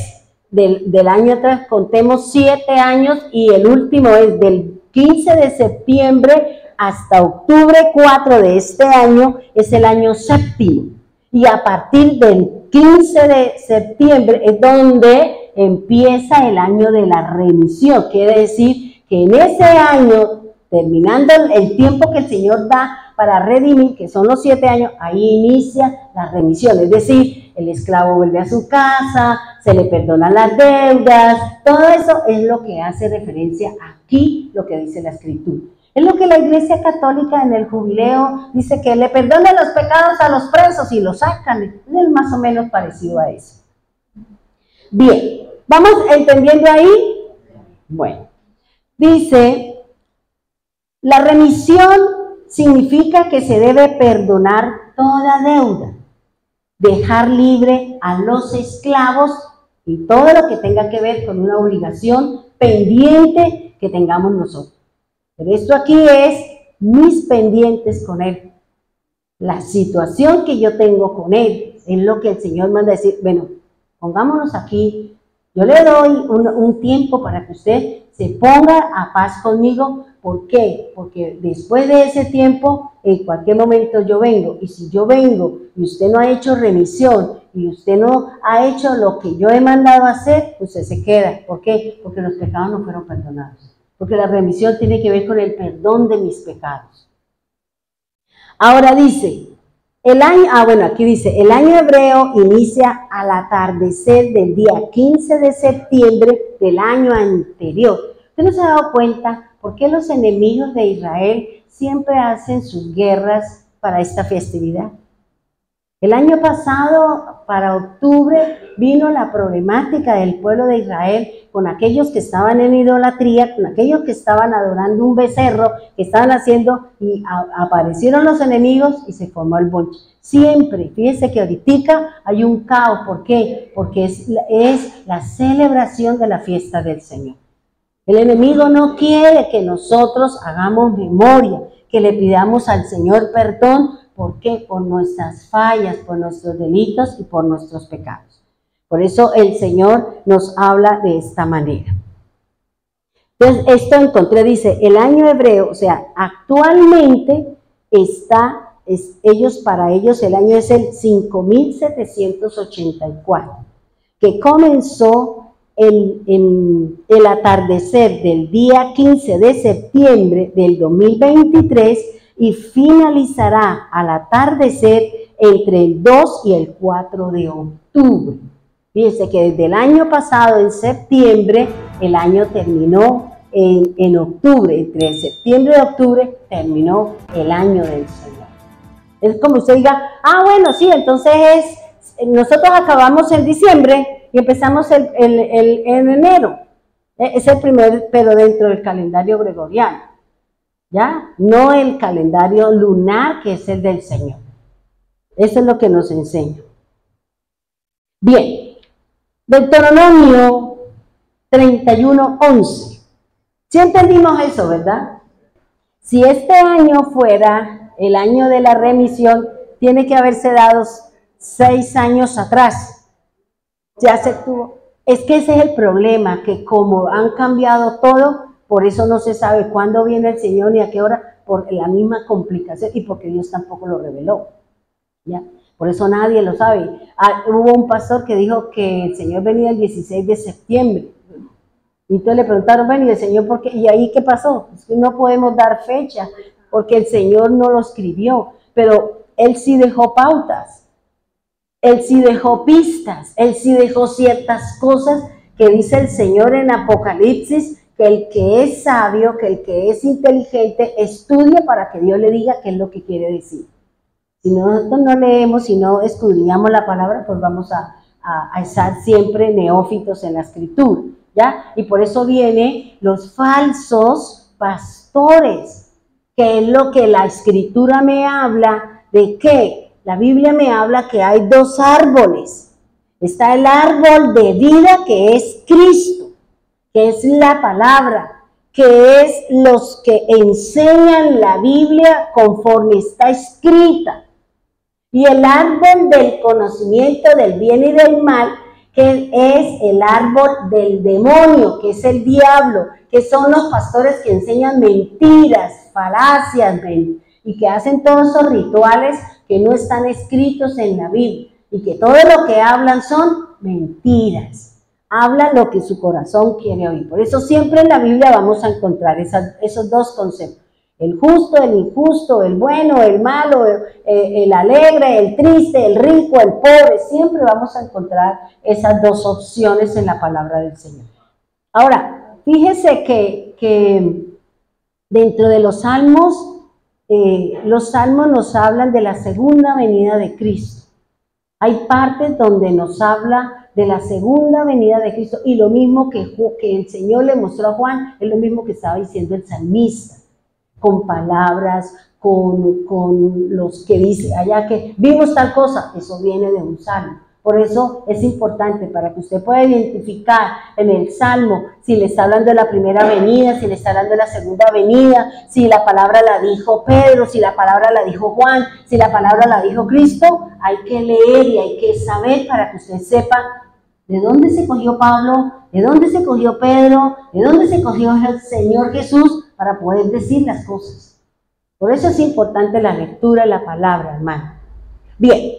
del año atrás, contemos 7 años y el último es del 15 de septiembre hasta octubre 4 de este año, es el año séptimo. Y a partir del 15 de septiembre es donde empieza el año de la remisión. Quiere decir que en ese año, terminando el tiempo que el Señor da para redimir, que son los 7 años, ahí inicia la remisión. Es decir, el esclavo vuelve a su casa, se le perdonan las deudas, todo eso es lo que hace referencia aquí, lo que dice la Escritura. Es lo que la Iglesia Católica en el jubileo dice, que le perdonan los pecados a los presos y los sacan. Es más o menos parecido a eso. Bien, ¿vamos entendiendo ahí? Bueno, dice, la remisión significa que se debe perdonar toda deuda, dejar libre a los esclavos y todo lo que tenga que ver con una obligación pendiente que tengamos nosotros. Pero esto aquí es mis pendientes con Él. La situación que yo tengo con Él es lo que el Señor manda decir. Bueno, pongámonos aquí. Yo le doy un tiempo para que usted se ponga a paz conmigo. ¿Por qué? Porque después de ese tiempo, en cualquier momento yo vengo. Y si yo vengo y usted no ha hecho remisión y usted no ha hecho lo que yo he mandado a hacer, usted se queda. ¿Por qué? Porque los pecados no fueron perdonados. Porque la remisión tiene que ver con el perdón de mis pecados. Ahora dice, aquí dice, el año hebreo inicia al atardecer del día 15 de septiembre del año anterior. ¿Usted no se ha dado cuenta por qué los enemigos de Israel siempre hacen sus guerras para esta festividad? El año pasado, para octubre, vino la problemática del pueblo de Israel con aquellos que estaban en idolatría, con aquellos que estaban adorando un becerro, que estaban haciendo, y aparecieron los enemigos y se formó el bonche. Siempre, fíjense que ahorita hay un caos. ¿Por qué? Porque es la celebración de la fiesta del Señor. El enemigo no quiere que nosotros hagamos memoria, que le pidamos al Señor perdón. ¿Por qué? Por nuestras fallas, por nuestros delitos y por nuestros pecados. Por eso el Señor nos habla de esta manera. Entonces, esto encontré, dice, el año hebreo, o sea, actualmente para ellos el año es el 5784, que comenzó en el atardecer del día 15 de septiembre del 2023 y finalizará al atardecer entre el 2 y el 4 de octubre. Fíjense que desde el año pasado, en septiembre, el año terminó en octubre. Entre septiembre y octubre terminó el año del Señor. Es como usted diga, bueno, sí, entonces nosotros acabamos en diciembre y empezamos en enero. Es el primer, pero dentro del calendario gregoriano. ¿Ya? No el calendario lunar, que es el del Señor. Eso es lo que nos enseña. Bien, Deuteronomio 31:11. ¿Sí entendimos eso, verdad? Si este año fuera el año de la remisión, tiene que haberse dado 6 años atrás. Ya se tuvo. Es que ese es el problema, que como han cambiado todo, por eso no se sabe cuándo viene el Señor ni a qué hora, por la misma complicación y porque Dios tampoco lo reveló. ¿Ya? Por eso nadie lo sabe. Hubo un pastor que dijo que el Señor venía el 16 de septiembre. Y entonces le preguntaron, bueno, ¿y el Señor por qué? ¿Y ahí qué pasó? Es que no podemos dar fecha, porque el Señor no lo escribió, pero Él sí dejó pautas. Él sí dejó pistas. Él sí dejó ciertas cosas que dice el Señor en Apocalipsis, que el que es sabio, que el que es inteligente, estudie para que Dios le diga qué es lo que quiere decir. Si nosotros no leemos, si no escudriñamos la palabra, pues vamos a estar siempre neófitos en la escritura, ¿ya? Y por eso vienen los falsos pastores, que es lo que la escritura me habla, de que la Biblia me habla que hay 2 árboles. Está el árbol de vida, que es Cristo, que es la palabra, que es los que enseñan la Biblia conforme está escrita. Y el árbol del conocimiento del bien y del mal, que es el árbol del demonio, que es el diablo, que son los pastores que enseñan mentiras, falacias, y que hacen todos esos rituales que no están escritos en la Biblia, y que todo lo que hablan son mentiras. Habla lo que su corazón quiere oír. Por eso siempre en la Biblia vamos a encontrar esos 2 conceptos. El justo, el injusto, el bueno, el malo, el alegre, el triste, el rico, el pobre. Siempre vamos a encontrar esas 2 opciones en la palabra del Señor. Ahora, fíjese que dentro de los salmos nos hablan de la segunda venida de Cristo. Hay partes donde nos habla de la segunda venida de Cristo, y lo mismo que el Señor le mostró a Juan, es lo mismo que estaba diciendo el salmista, con palabras, con los que dice allá que vimos tal cosa, eso viene de un salmo. Por eso es importante, para que usted pueda identificar en el salmo si le está hablando de la primera venida, si le está hablando de la segunda venida, si la palabra la dijo Pedro, si la palabra la dijo Juan, si la palabra la dijo Cristo. Hay que leer y hay que saber para que usted sepa de dónde se cogió Pablo, de dónde se cogió Pedro, de dónde se cogió el Señor Jesús, para poder decir las cosas. Por eso es importante la lectura de la palabra, hermano. Bien,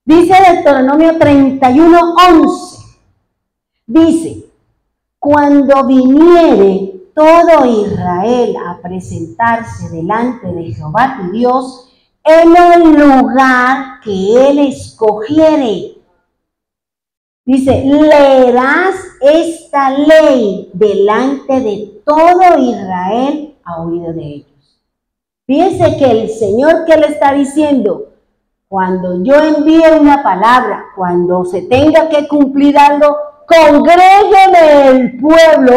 dice Deuteronomio 31:11, dice, cuando viniere todo Israel a presentarse delante de Jehová tu Dios, en el lugar que él escogiere. Dice, leerás esta ley delante de todo Israel a oído de ellos. Fíjense que el Señor, ¿qué le está diciendo? cuando yo envíe una palabra, cuando se tenga que cumplir algo, congrégueme el pueblo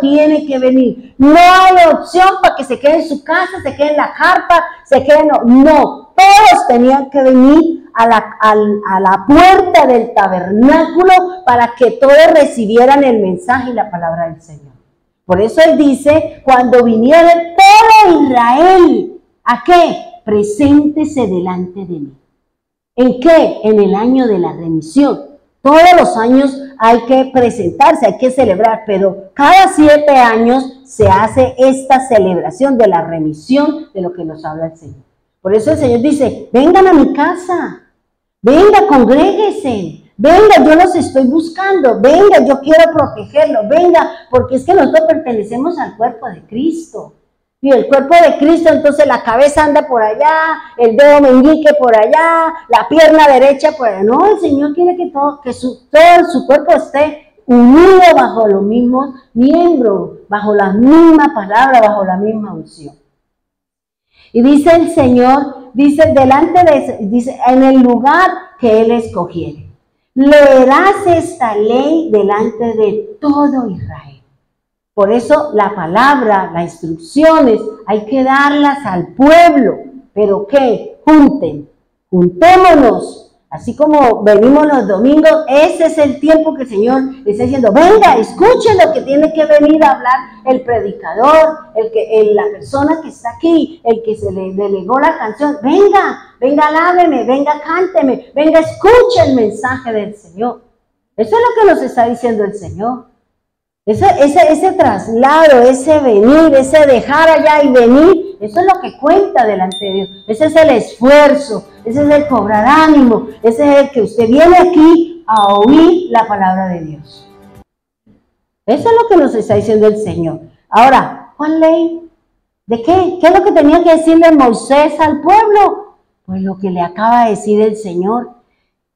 tiene que venir. No hay opción para que se quede en su casa, se quede en la carpa, se quede, no, todos tenían que venir a la puerta del tabernáculo para que todos recibieran el mensaje y la palabra del Señor. Por eso él dice, cuando viniera todo Israel, ¿a qué? Preséntese delante de mí. ¿En qué? En el año de la remisión. Todos los años hay que presentarse, hay que celebrar, pero cada 7 años se hace esta celebración de la remisión de lo que nos habla el Señor. Por eso el Señor dice, vengan a mi casa, venga, congréguense, venga, yo los estoy buscando, venga, yo quiero protegerlos, venga, porque es que nosotros pertenecemos al cuerpo de Cristo. Y el cuerpo de Cristo, entonces la cabeza anda por allá, el dedo meñique por allá, la pierna derecha por allá. No, el Señor quiere que todo su cuerpo esté unido bajo los mismos miembros, bajo la misma palabra, bajo la misma unción. Y dice el Señor, dice, dice, en el lugar que Él escogiere, leerás esta ley delante de todo Israel. Por eso la palabra, las instrucciones, hay que darlas al pueblo. ¿Pero qué? Juntémonos. Así como venimos los domingos, ese es el tiempo que el Señor le está diciendo, venga, escuchen lo que tiene que venir a hablar el predicador, la persona que está aquí, el que se le delegó la canción. Venga, alábeme, venga, cánteme, venga, escuche el mensaje del Señor. Eso es lo que nos está diciendo el Señor. Ese traslado, ese venir, ese dejar allá y venir, eso es lo que cuenta delante de Dios. Ese es el esfuerzo, ese es el cobrar ánimo, ese es el que usted viene aquí a oír la palabra de Dios. Eso es lo que nos está diciendo el Señor. Ahora, ¿cuál ley? ¿De qué? ¿Qué es lo que tenía que decirle Moisés al pueblo? Pues lo que le acaba de decir el Señor.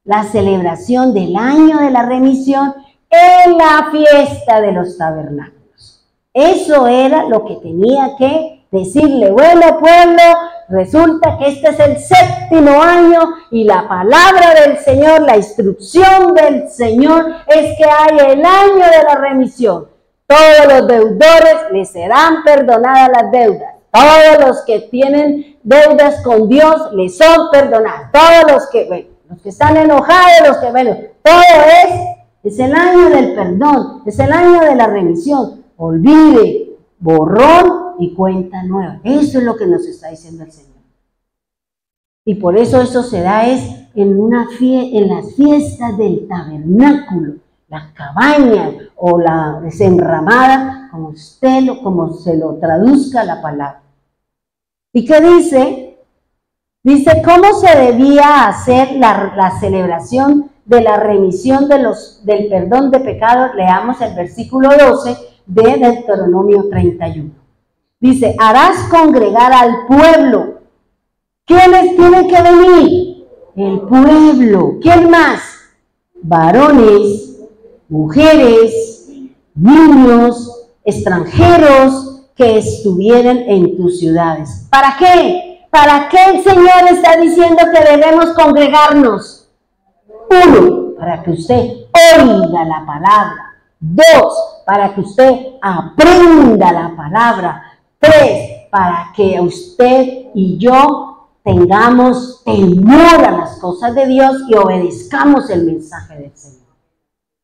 La celebración del año de la remisión en la fiesta de los tabernáculos. Eso era lo que tenía que decirle. Bueno, pueblo, resulta que este es el 7º año y la palabra del Señor, la instrucción del Señor es que hay el año de la remisión. Todos los deudores les serán perdonadas las deudas. Todos los que tienen deudas con Dios les son perdonadas. Todos los que están enojados, los que, todo es el año del perdón, es el año de la remisión. Olvide, borrón y cuenta nueva. Eso es lo que nos está diciendo el Señor. Y por eso se da en las fiestas del tabernáculo, la cabaña o la desenramada, como se lo traduzca la palabra. ¿Y qué dice? Dice cómo se debía hacer la celebración de la remisión del perdón de pecados. Leamos el versículo 12 de Deuteronomio 31. Dice, harás congregar al pueblo. ¿Quiénes tienen que venir? El pueblo. ¿Quién más? Varones, mujeres, niños, extranjeros que estuvieran en tus ciudades. ¿Para qué? ¿Para qué el Señor está diciendo que debemos congregarnos? 1, para que usted oiga la palabra. 2, para que usted aprenda la palabra. 3, para que usted y yo tengamos temor a las cosas de Dios y obedezcamos el mensaje del Señor.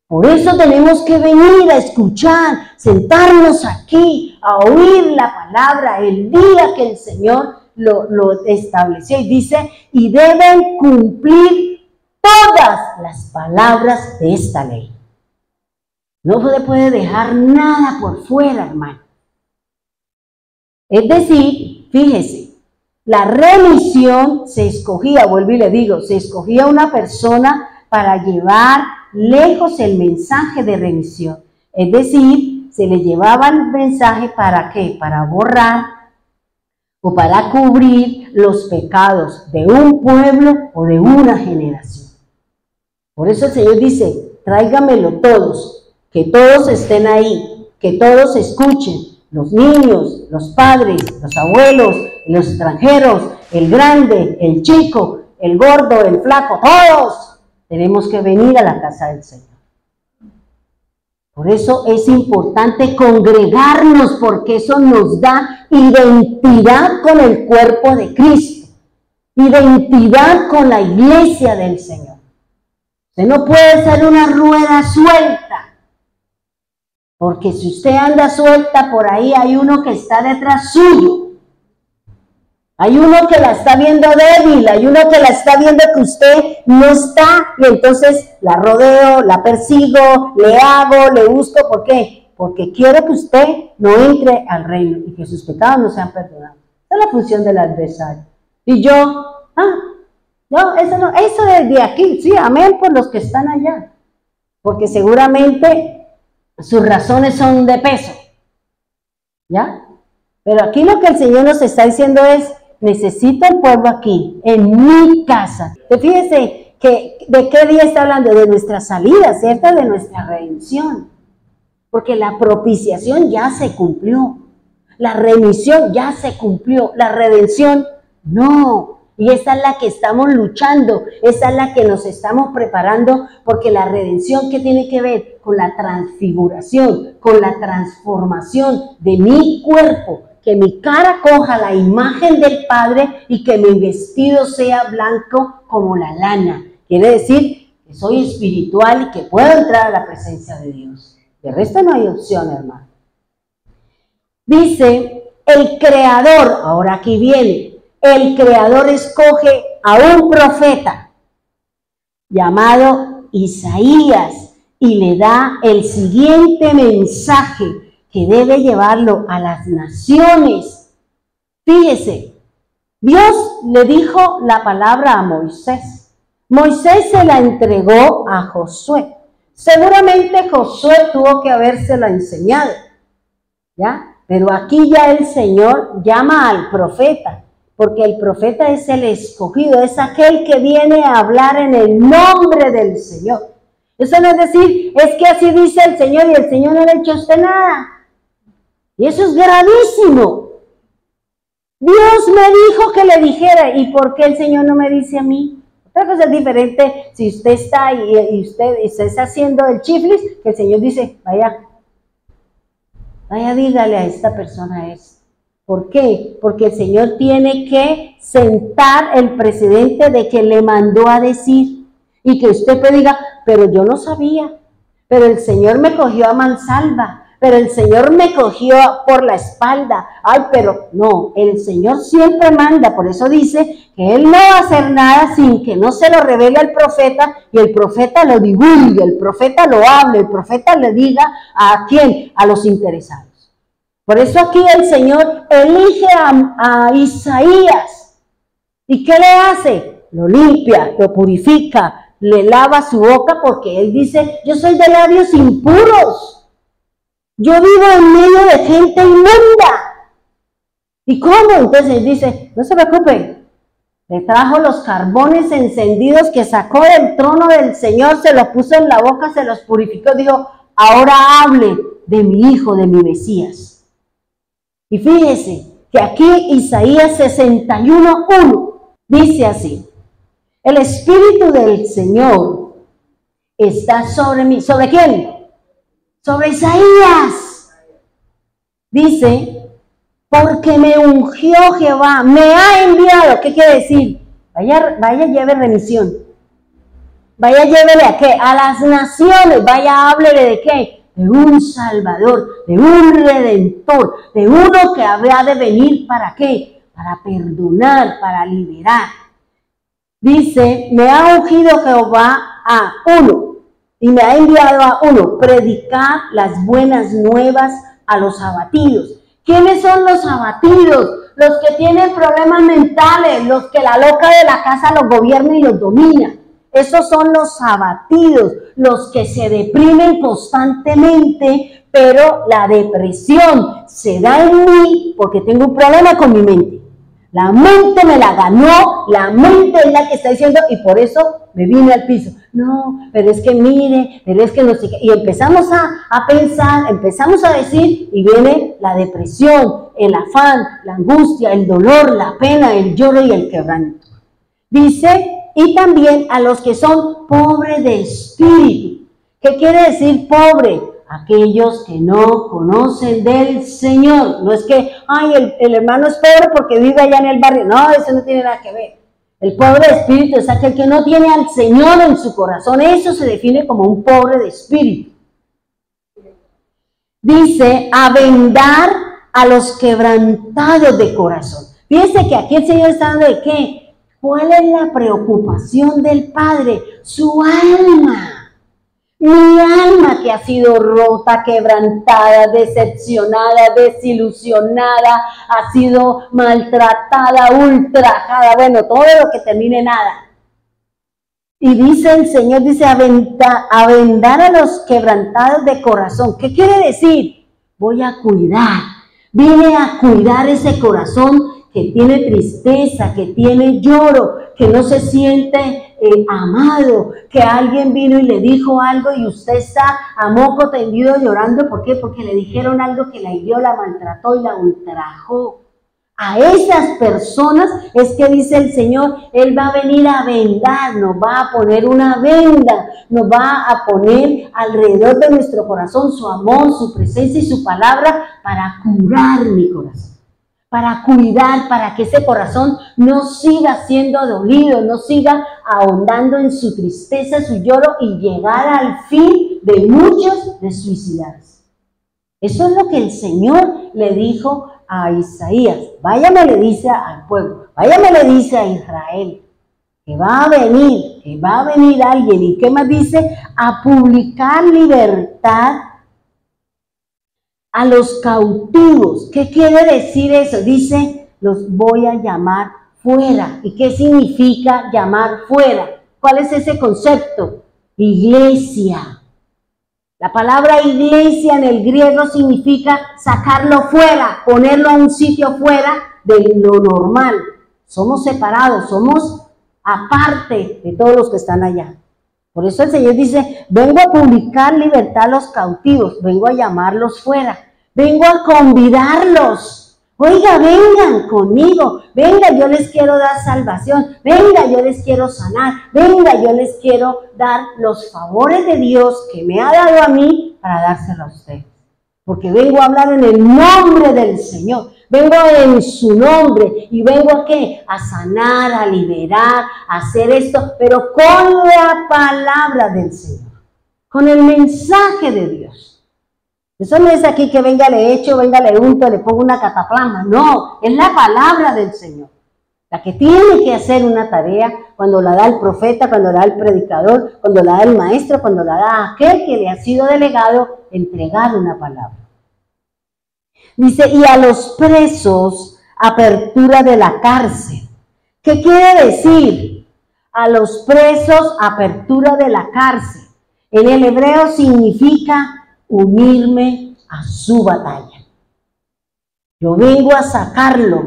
Por eso tenemos que venir a escuchar, sentarnos aquí, a oír la palabra el día que el Señor lo estableció. Y dice, y deben cumplir todas las palabras de esta ley. No se puede dejar nada por fuera, hermano. Es decir, fíjese, la remisión se escogía, vuelvo y le digo, se escogía una persona para llevar lejos el mensaje de remisión. Es decir, se le llevaba el mensaje ¿para qué? Para borrar o para cubrir los pecados de un pueblo o de una generación. Por eso el Señor dice, tráigamelo todos, que todos estén ahí, que todos escuchen, los niños, los padres, los abuelos, los extranjeros, el grande, el chico, el gordo, el flaco, todos tenemos que venir a la casa del Señor. Por eso es importante congregarnos, porque eso nos da identidad con el cuerpo de Cristo, identidad con la iglesia del Señor. Usted no puede ser una rueda suelta, porque si usted anda suelta por ahí, hay uno que está detrás suyo. Hay uno que la está viendo débil, hay uno que la está viendo que usted no está, y entonces la rodeo, la persigo, le hago, le busco. ¿Por qué? Porque quiero que usted no entre al reino y que sus pecados no sean perdonados. Esa es la función del adversario. Y yo, no, eso desde aquí, sí, amén por los que están allá. Porque seguramente sus razones son de peso, ¿ya? Pero aquí lo que el Señor nos está diciendo es, necesito el pueblo aquí, en mi casa. Fíjese que de qué día está hablando, de nuestra salida, ¿cierto? De nuestra redención. Porque la propiciación ya se cumplió, la remisión ya se cumplió, la redención no. Y esa es la que estamos luchando, esa es la que nos estamos preparando, porque la redención, ¿qué tiene que ver? Con la transfiguración, con la transformación de mi cuerpo, que mi cara coja la imagen del Padre y que mi vestido sea blanco como la lana. Quiere decir que soy espiritual y que puedo entrar a la presencia de Dios. De resto no hay opción, hermano. Dice, el Creador, ahora aquí viene, el Creador escoge a un profeta llamado Isaías y le da el siguiente mensaje que debe llevarlo a las naciones. Fíjese, Dios le dijo la palabra a Moisés. Moisés se la entregó a Josué. Seguramente Josué tuvo que habérsela enseñado, ¿ya? Pero aquí ya el Señor llama al profeta, porque el profeta es el escogido, es aquel que viene a hablar en el nombre del Señor. Eso no es decir, es que así dice el Señor y el Señor no le ha hecho a usted nada. Y eso es gravísimo. Dios me dijo que le dijera, ¿y por qué el Señor no me dice a mí? Otra cosa es diferente si usted está y usted está haciendo el chiflis, que el Señor dice, vaya, dígale a esta persona esto. ¿Por qué? Porque el Señor tiene que sentar el precedente de que le mandó a decir, y que usted puede diga, pero yo no sabía, pero el Señor me cogió a mansalva, pero el Señor me cogió por la espalda. Ay, pero no, el Señor siempre manda, por eso dice que Él no va a hacer nada sin que no se lo revele al profeta, y el profeta lo divulgue, el profeta lo hable, el profeta le diga a quién, a los interesados. Por eso aquí el Señor elige a Isaías. ¿Y qué le hace? Lo limpia, lo purifica, le lava su boca, porque Él dice, yo soy de labios impuros. Yo vivo en medio de gente inmunda. ¿Y cómo? Entonces Él dice, no se preocupe. Le trajo los carbones encendidos que sacó del trono del Señor, se los puso en la boca, se los purificó. Dijo, ahora hable de mi hijo, de mi Mesías. Y fíjese que aquí Isaías 61:1 dice así, el Espíritu del Señor está sobre mí. ¿Sobre quién? Sobre Isaías. Dice, porque me ungió Jehová, me ha enviado. ¿Qué quiere decir? Vaya, lleve remisión. Vaya, llévele a qué? A las naciones. Vaya, háblele de qué? De un Salvador, de un Redentor, de uno que habrá de venir ¿para qué? Para perdonar, para liberar. Dice, me ha ungido Jehová a uno, y me ha enviado a uno, predicar las buenas nuevas a los abatidos. ¿Quiénes son los abatidos? Los que tienen problemas mentales, los que la loca de la casa los gobierna y los domina. Esos son los abatidos, los que se deprimen constantemente, pero la depresión se da en mí porque tengo un problema con mi mente. La mente me la ganó, la mente es la que está diciendo, y por eso me vine al piso. No, pero es que mire, pero es que no sé qué. Y empezamos a pensar, empezamos a decir, y viene la depresión, el afán, la angustia, el dolor, la pena, el lloro y el quebranto. Dice, y también a los que son pobres de espíritu. ¿Qué quiere decir pobre? Aquellos que no conocen del Señor. No es que, ay, el hermano es pobre porque vive allá en el barrio. No, eso no tiene nada que ver. El pobre de espíritu es aquel que no tiene al Señor en su corazón. Eso se define como un pobre de espíritu. Dice, a vendar a los quebrantados de corazón. Fíjense que aquí el Señor está hablando de qué. ¿Cuál es la preocupación del Padre? Su alma. Mi alma que ha sido rota, quebrantada, decepcionada, desilusionada, ha sido maltratada, ultrajada, bueno, todo lo que termine nada. Y dice el Señor, dice, a vendar a los quebrantados de corazón. ¿Qué quiere decir? Voy a cuidar, vine a cuidar ese corazón que tiene tristeza, que tiene lloro, que no se siente amado, que alguien vino y le dijo algo y usted está a moco tendido llorando. ¿Por qué? Porque le dijeron algo que la hirió, la maltrató y la ultrajó. A esas personas es que dice el Señor, Él va a venir a vendar, nos va a poner una venda, nos va a poner alrededor de nuestro corazón su amor, su presencia y su palabra para curar mi corazón. Para cuidar, para que ese corazón no siga siendo dolido, no siga ahondando en su tristeza, su lloro y llegar al fin de muchos de suicidarse. Eso es lo que el Señor le dijo a Isaías. Váyame, le dice al pueblo, váyame, le dice a Israel, que va a venir alguien. ¿Y qué más dice? A publicar libertad a los cautivos. ¿Qué quiere decir eso? Dice, los voy a llamar fuera. ¿Y qué significa llamar fuera? ¿Cuál es ese concepto? Iglesia. La palabra iglesia en el griego significa sacarlo fuera, ponerlo a un sitio fuera de lo normal. Somos separados, somos aparte de todos los que están allá. Por eso el Señor dice, vengo a publicar libertad a los cautivos, vengo a llamarlos fuera, vengo a convidarlos. Oiga, vengan conmigo, venga, yo les quiero dar salvación, venga, yo les quiero sanar, venga, yo les quiero dar los favores de Dios que me ha dado a mí para dárselo a ustedes. Porque vengo a hablar en el nombre del Señor, vengo en su nombre y vengo a ¿qué? A sanar, a liberar, a hacer esto, pero con la palabra del Señor, con el mensaje de Dios. Eso no es aquí que venga, le echo, venga, le unto, le pongo una cataplasma. No, es la palabra del Señor. La que tiene que hacer una tarea cuando la da el profeta, cuando la da el predicador, cuando la da el maestro, cuando la da aquel que le ha sido delegado entregar una palabra. Dice, y a los presos, apertura de la cárcel. ¿Qué quiere decir? A los presos, apertura de la cárcel. En el hebreo significa unirme a su batalla. Yo vengo a sacarlo,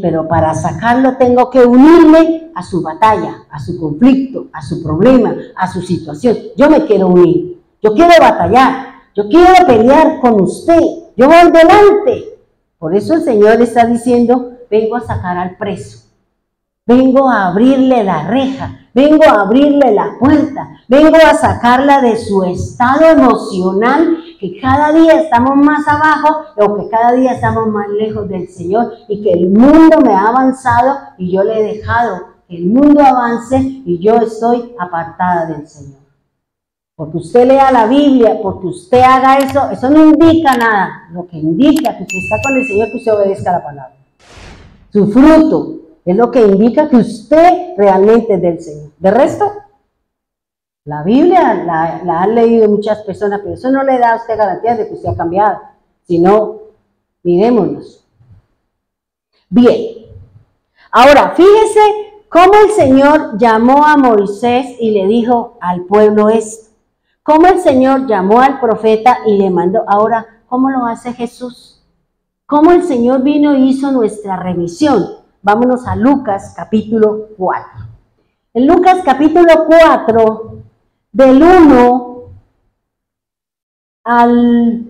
pero para sacarlo tengo que unirme a su batalla, a su conflicto, a su problema, a su situación. Yo me quiero unir, yo quiero batallar, yo quiero pelear con usted, yo voy delante. Por eso el Señor está diciendo, vengo a sacar al preso. Vengo a abrirle la reja, vengo a abrirle la puerta, vengo a sacarla de su estado emocional, que cada día estamos más abajo o que cada día estamos más lejos del Señor y que el mundo me ha avanzado y yo le he dejado que el mundo avance y yo estoy apartada del Señor. Porque usted lea la Biblia, porque usted haga eso, eso no indica nada. Lo que indica que usted está con el Señor, que usted obedezca la palabra. Su fruto es lo que indica que usted realmente es del Señor. De resto, la Biblia la han leído muchas personas, pero eso no le da a usted garantías de que usted ha cambiado. Si no, mirémonos. Bien. Ahora, fíjese cómo el Señor llamó a Moisés y le dijo al pueblo esto. Cómo el Señor llamó al profeta y le mandó. Ahora, ¿cómo lo hace Jesús? Cómo el Señor vino y hizo nuestra remisión. Vámonos a Lucas capítulo 4. En Lucas capítulo 4, del 1 al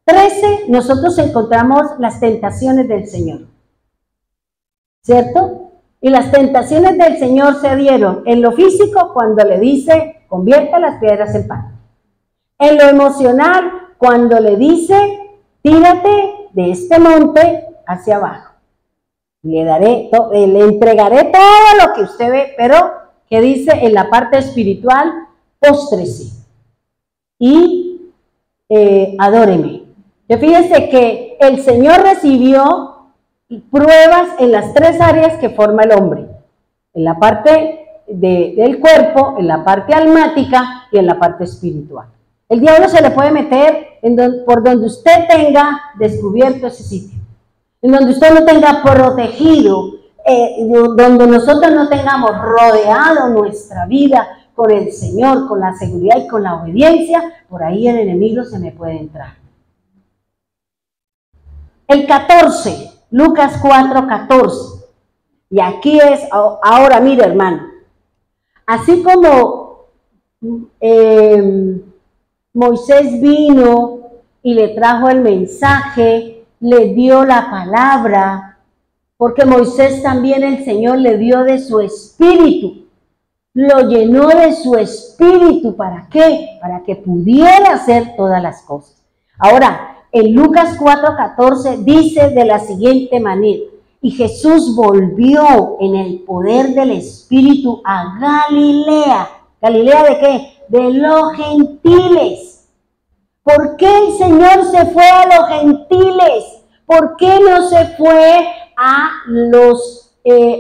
13 nosotros encontramos las tentaciones del Señor, ¿cierto? Y las tentaciones del Señor se dieron en lo físico cuando le dice, convierte las piedras en pan. En lo emocional cuando le dice, tírate de este monte hacia abajo. Le entregaré todo lo que usted ve, pero que dice en la parte espiritual, póstrese y adóreme. Fíjense que el Señor recibió pruebas en las 3 áreas que forma el hombre, en la parte del cuerpo, en la parte almática y en la parte espiritual. El diablo se le puede meter por donde usted tenga descubierto ese sitio, en donde usted no tenga protegido, donde nosotros no tengamos rodeado nuestra vida con el Señor, con la seguridad y con la obediencia, por ahí el enemigo se me puede entrar. El 14, Lucas 4:14. Y aquí es, ahora mire hermano, así como Moisés vino y le trajo el mensaje, le dio la palabra, porque Moisés también el Señor le dio de su espíritu, lo llenó de su espíritu, ¿para qué? Para que pudiera hacer todas las cosas. Ahora, en Lucas 4:14 dice de la siguiente manera, y Jesús volvió en el poder del Espíritu a Galilea. ¿Galilea de qué? De los gentiles. ¿Por qué el Señor se fue a los gentiles? ¿Por qué no se fue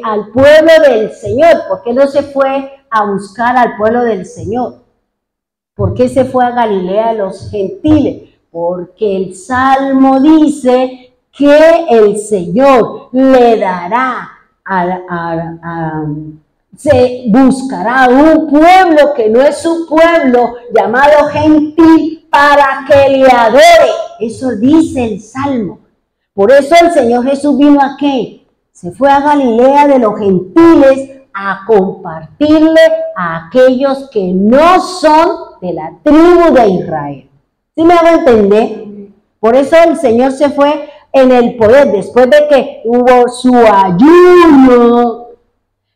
al pueblo del Señor? ¿Por qué no se fue a buscar al pueblo del Señor? ¿Por qué se fue a Galilea de los gentiles? Porque el Salmo dice que el Señor le dará, se buscará un pueblo que no es su pueblo, llamado gentil, para que le adore. Eso dice el Salmo. Por eso el Señor Jesús vino a ¿qué? Se fue a Galilea de los gentiles a compartirle a aquellos que no son de la tribu de Israel. ¿Sí me hago entender? Por eso el Señor se fue en el poder, después de que hubo su ayuno,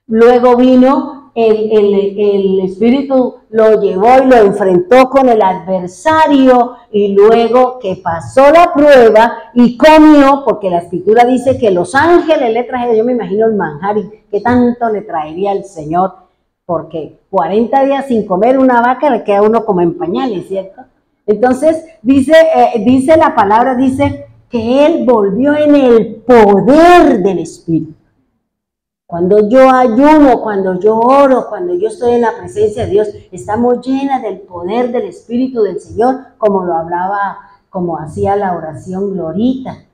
luego vino el Espíritu, lo llevó y lo enfrentó con el adversario, y luego que pasó la prueba y comió, porque la Escritura dice que los ángeles le trajeron, yo me imagino el manjar y qué tanto le traería el Señor, porque 40 días sin comer una vaca le queda uno como en pañales, ¿cierto? Entonces dice la palabra, dice que Él volvió en el poder del Espíritu. Cuando yo ayuno, cuando yo oro, cuando yo estoy en la presencia de Dios, estamos llenas del poder del Espíritu del Señor, como lo hablaba, como hacía la oración Glorita.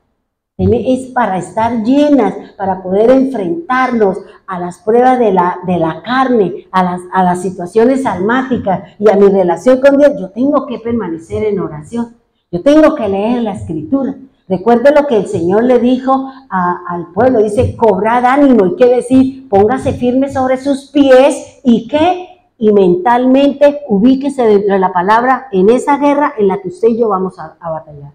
Es para estar llenas, para poder enfrentarnos a las pruebas de la carne, a las situaciones almáticas y a mi relación con Dios. Yo tengo que permanecer en oración, yo tengo que leer la Escritura. Recuerde lo que el Señor le dijo al pueblo, dice, cobrad ánimo, y qué decir, póngase firme sobre sus pies, y qué, y mentalmente ubíquese dentro de la palabra en esa guerra en la que usted y yo vamos a batallar.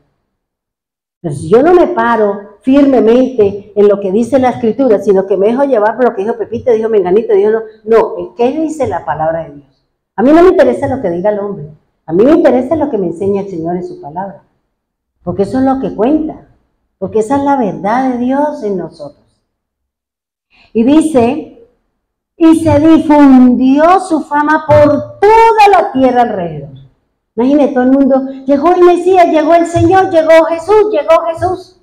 Pero si yo no me paro firmemente en lo que dice la Escritura, sino que me dejo llevar por lo que dijo Pepito, dijo Menganito, dijo no, ¿qué dice la palabra de Dios? A mí no me interesa lo que diga el hombre, a mí me interesa lo que me enseña el Señor en su palabra. Porque eso es lo que cuenta, porque esa es la verdad de Dios en nosotros. Y dice, y se difundió su fama por toda la tierra alrededor. Imagínate, todo el mundo, llegó el Mesías, llegó el Señor, llegó Jesús.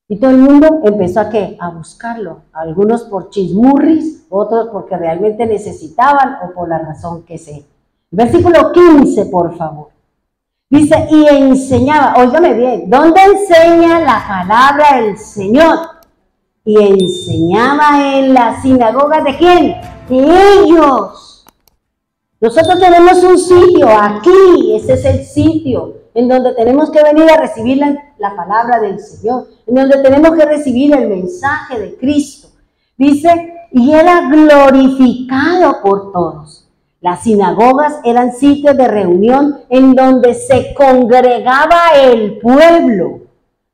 Y todo el mundo empezó ¿a qué? A buscarlo. Algunos por chismurris, otros porque realmente necesitaban o por la razón que sea. Versículo 15, por favor. Dice, y enseñaba, óigame bien, ¿dónde enseña la palabra del Señor? Y enseñaba en las sinagogas ¿de quién? De ellos. Nosotros tenemos un sitio aquí, ese es el sitio en donde tenemos que venir a recibir la palabra del Señor, en donde tenemos que recibir el mensaje de Cristo. Dice, y era glorificado por todos. Las sinagogas eran sitios de reunión en donde se congregaba el pueblo.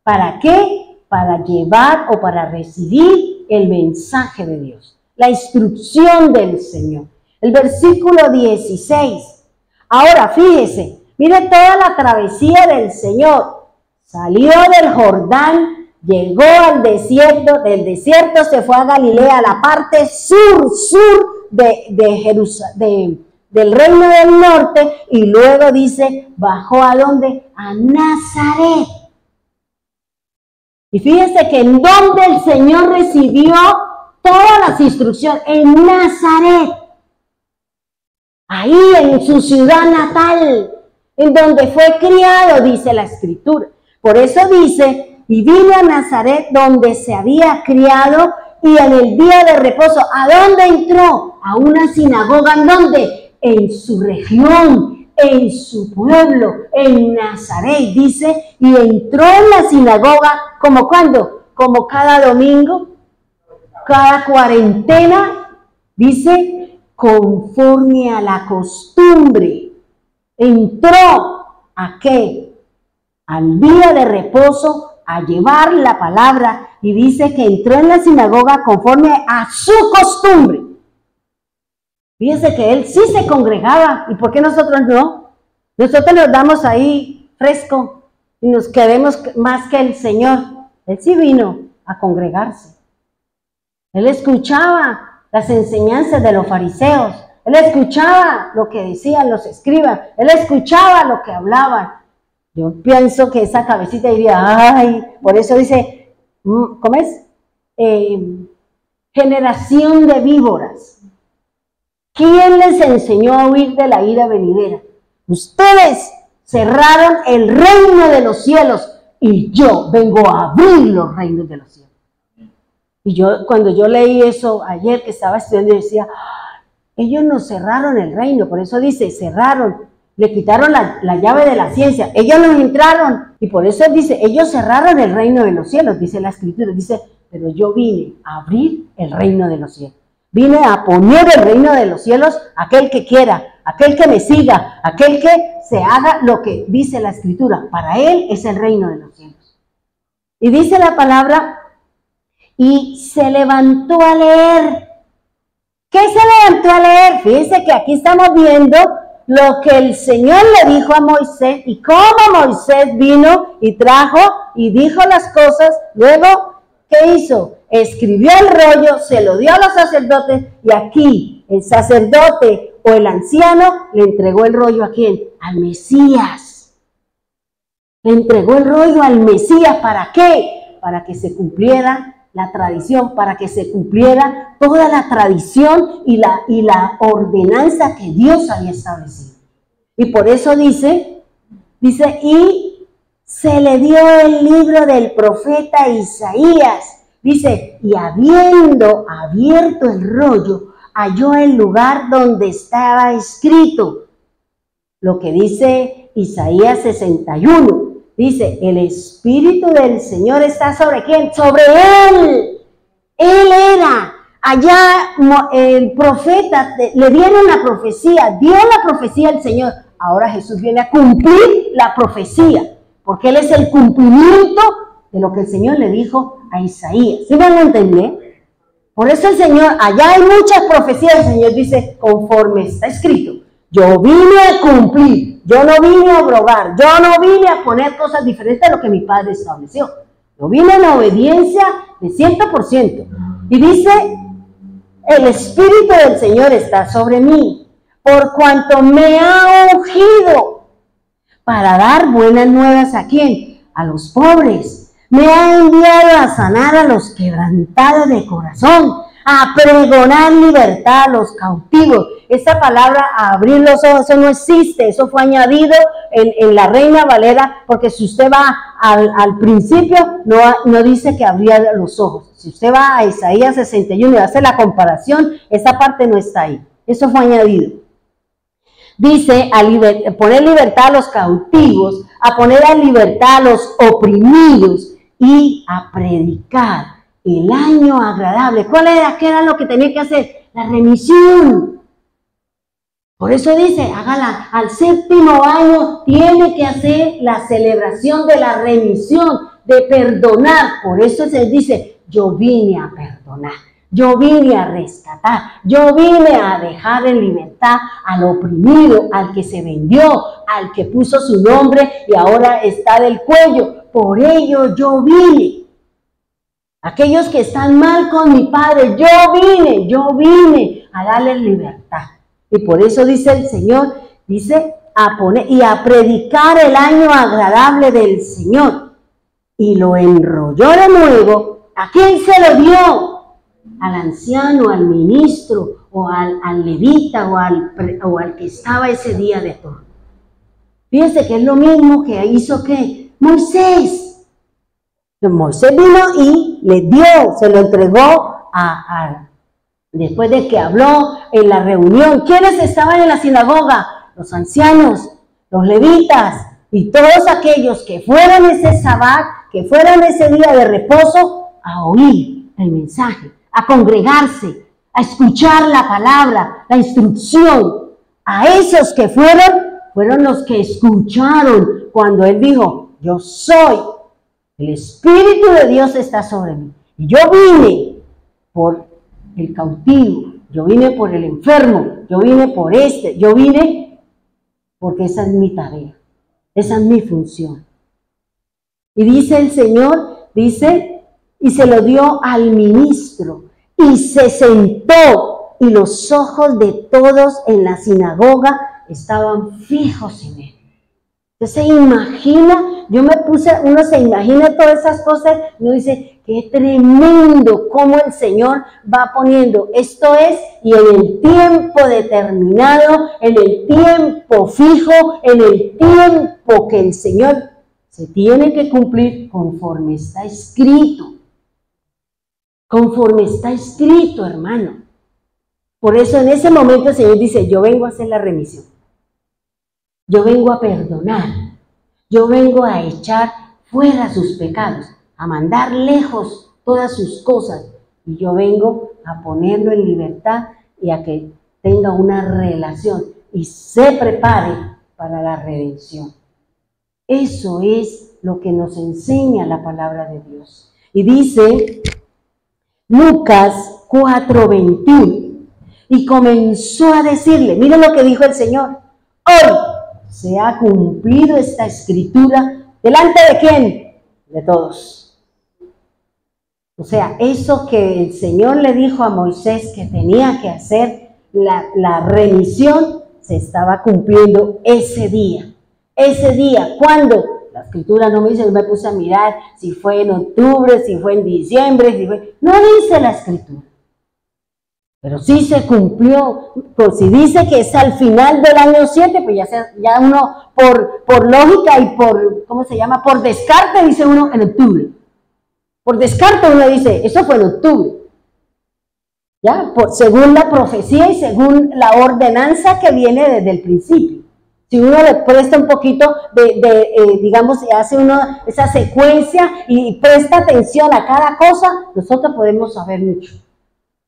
¿Para qué? Para llevar o para recibir el mensaje de Dios, la instrucción del Señor. El versículo 16. Ahora, fíjese, mire toda la travesía del Señor. Salió del Jordán, llegó al desierto, del desierto se fue a Galilea, a la parte sur de Jerusalén, del reino del norte, y luego dice, bajó ¿a dónde? A Nazaret. Y fíjense que en donde el Señor recibió todas las instrucciones, en Nazaret, ahí en su ciudad natal, en donde fue criado, dice la Escritura. Por eso dice, y vino a Nazaret donde se había criado, y en el día de reposo, ¿a dónde entró? A una sinagoga, ¿en dónde? En su región, en su pueblo, en Nazaret, dice, y entró en la sinagoga, ¿como cuándo? Como cada domingo, cada cuarentena, dice, conforme a la costumbre. Entró, ¿a qué? Al día de reposo, a llevar la palabra, y dice que entró en la sinagoga conforme a su costumbre. Fíjense que él sí se congregaba, ¿y por qué nosotros no? Nosotros nos damos ahí fresco y nos queremos más que el Señor. Él sí vino a congregarse. Él escuchaba las enseñanzas de los fariseos, él escuchaba lo que decían los escribas, él escuchaba lo que hablaban. Yo pienso que esa cabecita diría, ay, por eso dice, ¿cómo es? Generación de víboras. ¿Quién les enseñó a huir de la ira venidera? Ustedes cerraron el reino de los cielos y yo vengo a abrir los reinos de los cielos. Y yo, cuando yo leí eso ayer que estaba estudiando, decía, ellos nos cerraron el reino, por eso dice, cerraron, le quitaron la llave de la ciencia, ellos nos entraron, y por eso dice, ellos cerraron el reino de los cielos, dice la Escritura, dice, pero yo vine a abrir el reino de los cielos. Vine a poner el reino de los cielos a aquel que quiera, aquel que me siga, aquel que se haga lo que dice la Escritura. Para él es el reino de los cielos. Y dice la palabra, y se levantó a leer. ¿Qué se levantó a leer? Fíjense que aquí estamos viendo lo que el Señor le dijo a Moisés y cómo Moisés vino y trajo y dijo las cosas. Luego, ¿qué hizo? Escribió el rollo, se lo dio a los sacerdotes y aquí el sacerdote o el anciano le entregó el rollo ¿a quién? Al Mesías. Le entregó el rollo al Mesías. ¿Para qué? Para que se cumpliera la tradición, para que se cumpliera toda la tradición y la ordenanza que Dios había establecido. Y por eso dice, y se le dio el libro del profeta Isaías. Dice, y habiendo abierto el rollo, halló el lugar donde estaba escrito. Lo que dice Isaías 61. Dice, el Espíritu del Señor está ¿sobre quién? Sobre él. Él era. Allá el profeta, le dieron la profecía, dio la profecía al Señor. Ahora Jesús viene a cumplir la profecía, porque él es el cumplimiento de lo que el Señor le dijo a Isaías. ¿Sí van a entender? Por eso el Señor, allá hay muchas profecías, el Señor dice, conforme está escrito. Yo vine a cumplir, yo no vine a abrogar, yo no vine a poner cosas diferentes a lo que mi Padre estableció. Yo vine en obediencia de 100%. Y dice, el Espíritu del Señor está sobre mí, por cuanto me ha ungido para dar buenas nuevas ¿a quién? A los pobres. Me ha enviado a sanar a los quebrantados de corazón, a pregonar libertad a los cautivos. Esta palabra, a abrir los ojos, eso no existe, eso fue añadido en la Reina Valera, porque si usted va al principio, no dice que abría los ojos. Si usted va a Isaías 61 y hace la comparación, esa parte no está ahí, eso fue añadido. Dice, a poner libertad a los cautivos, a poner a libertad a los oprimidos y a predicar el año agradable. ¿Cuál era? ¿Qué era lo que tenía que hacer? La remisión. Por eso dice, hágala, al 7º año tiene que hacer la celebración de la remisión, de perdonar. Por eso se dice, yo vine a perdonar, yo vine a rescatar, yo vine a dejar en libertad al oprimido, al que se vendió, al que puso su nombre y ahora está del cuello. Por ello yo vine. Aquellos que están mal con mi Padre, yo vine a darles libertad. Y por eso dice el Señor, dice, a poner y a predicar el año agradable del Señor. Y lo enrolló de nuevo. ¿A quién se lo dio? Al anciano, al ministro, o al levita, o al que estaba ese día de turno. Fíjense que es lo mismo que hizo que Moisés. Moisés vino y le dio, se lo entregó después de que habló en la reunión. ¿Quiénes estaban en la sinagoga? Los ancianos, los levitas y todos aquellos que fueron ese sabbat, que fueron ese día de reposo a oír el mensaje, a congregarse, a escuchar la palabra, la instrucción. A esos que fueron los que escucharon cuando él dijo, yo soy. El Espíritu de Dios está sobre mí. Y yo vine por el cautivo, yo vine por el enfermo, yo vine por yo vine porque esa es mi tarea, esa es mi función. Y dice el Señor, dice, y se lo dio al ministro, y se sentó, y los ojos de todos en la sinagoga estaban fijos en él. Usted se imagina, uno se imagina todas esas cosas, y uno dice, qué tremendo cómo el Señor va poniendo, esto es, y en el tiempo determinado, en el tiempo fijo, en el tiempo que el Señor se tiene que cumplir conforme está escrito. Conforme está escrito, hermano. Por eso en ese momento el Señor dice, yo vengo a hacer la remisión. Yo vengo a perdonar, yo vengo a echar fuera sus pecados, a mandar lejos todas sus cosas, y yo vengo a ponerlo en libertad y a que tenga una relación y se prepare para la redención. Eso es lo que nos enseña la palabra de Dios. Y dice Lucas 4:21, y comenzó a decirle, miren lo que dijo el Señor, hoy se ha cumplido esta escritura, ¿delante de quién? De todos. O sea, eso que el Señor le dijo a Moisés que tenía que hacer, la remisión, se estaba cumpliendo ese día. Ese día, ¿cuándo? La escritura no me dice, yo me puse a mirar si fue en octubre, si fue en diciembre, no dice la escritura. Pero sí se cumplió, pues si dice que es al final del año 7, pues ya uno por lógica y por descarte dice uno en octubre. Por descarte uno dice, eso fue en octubre. ¿Ya? Según la profecía y según la ordenanza que viene desde el principio. Si uno le presta un poquito digamos, hace uno esa secuencia y presta atención a cada cosa, nosotros podemos saber mucho.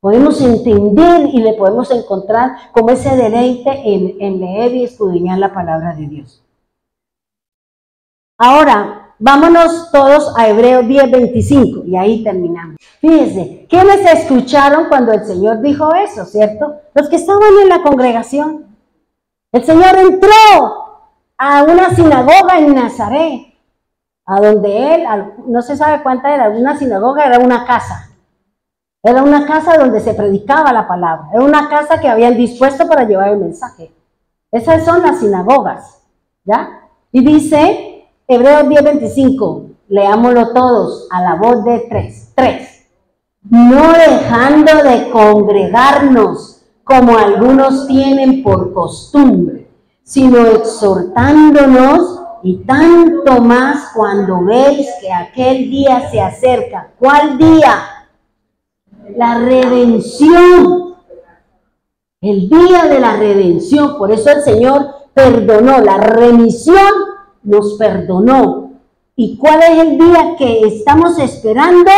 Podemos entender y le podemos encontrar como ese deleite en leer y escudriñar la palabra de Dios. Ahora, vámonos todos a Hebreos 10:25 y ahí terminamos. Fíjense, ¿quiénes escucharon cuando el Señor dijo eso, cierto? Los que estaban en la congregación. El Señor entró a una sinagoga en Nazaret, a donde él, no se sabe cuánta era, una sinagoga era una casa. Era una casa donde se predicaba la palabra. Era una casa que habían dispuesto para llevar el mensaje. Esas son las sinagogas, ¿ya? Y dice, Hebreos 10:25, leámoslo todos a la voz de tres. No dejando de congregarnos como algunos tienen por costumbre, sino exhortándonos, y tanto más cuando veis que aquel día se acerca. ¿Cuál día? La redención, el día de la redención. Por eso el Señor perdonó, la remisión nos perdonó. ¿Y cuál es el día que estamos esperando?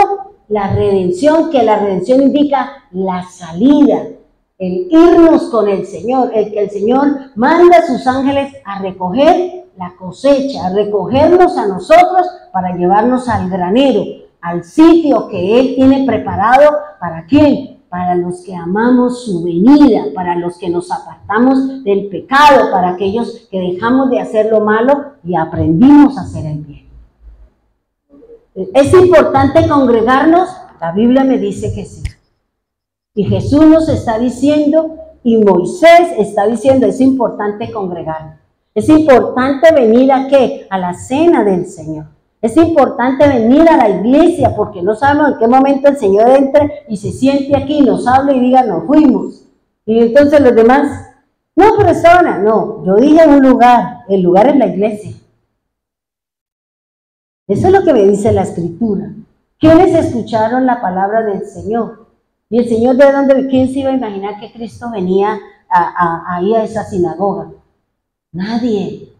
La redención, que la redención indica la salida, el irnos con el Señor, el que el Señor manda a sus ángeles a recoger la cosecha, a recogernos a nosotros para llevarnos al granero, al sitio que Él tiene preparado. ¿Para quién? Para los que amamos su venida, para los que nos apartamos del pecado, para aquellos que dejamos de hacer lo malo y aprendimos a hacer el bien. ¿Es importante congregarnos? La Biblia me dice que sí. Y Jesús nos está diciendo, y Moisés está diciendo, es importante congregarnos. Es importante venir ¿a qué? A la cena del Señor. Es importante venir a la iglesia porque no sabemos en qué momento el Señor entre y se siente aquí, nos hable y diga, nos fuimos. Y entonces los demás, no, persona, no, yo dije un lugar, el lugar es la iglesia. Eso es lo que me dice la Escritura. ¿Quiénes escucharon la palabra del Señor? Y el Señor, ¿de dónde? ¿Quién se iba a imaginar que Cristo venía ahí a esa sinagoga? Nadie.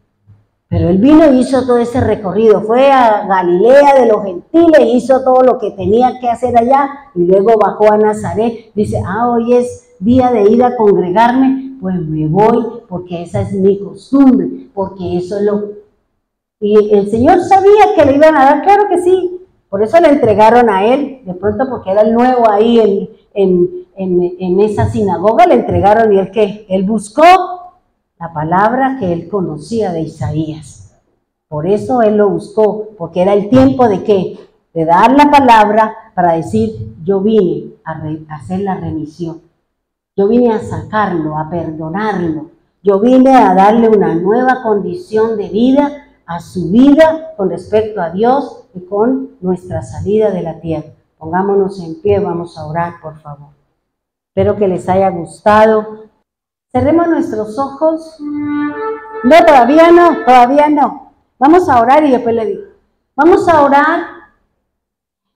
Pero Él vino y hizo todo ese recorrido. Fue a Galilea de los gentiles, hizo todo lo que tenía que hacer allá y luego bajó a Nazaret. Dice, hoy es día de ir a congregarme, pues me voy porque esa es mi costumbre, porque eso es lo... Y el Señor sabía que le iban a dar, claro que sí. Por eso le entregaron a Él, de pronto porque era el nuevo ahí en esa sinagoga, le entregaron y Él ¿qué? Él buscó la palabra que Él conocía de Isaías. Por eso Él lo buscó, porque era el tiempo de ¿qué? De dar la palabra para decir, yo vine a hacer la remisión. Yo vine a sacarlo, a perdonarlo. Yo vine a darle una nueva condición de vida a su vida con respecto a Dios y con nuestra salida de la tierra. Pongámonos en pie, vamos a orar, por favor. Espero que les haya gustado. Cerremos nuestros ojos. No, todavía no, todavía no. Vamos a orar y después le digo. Vamos a orar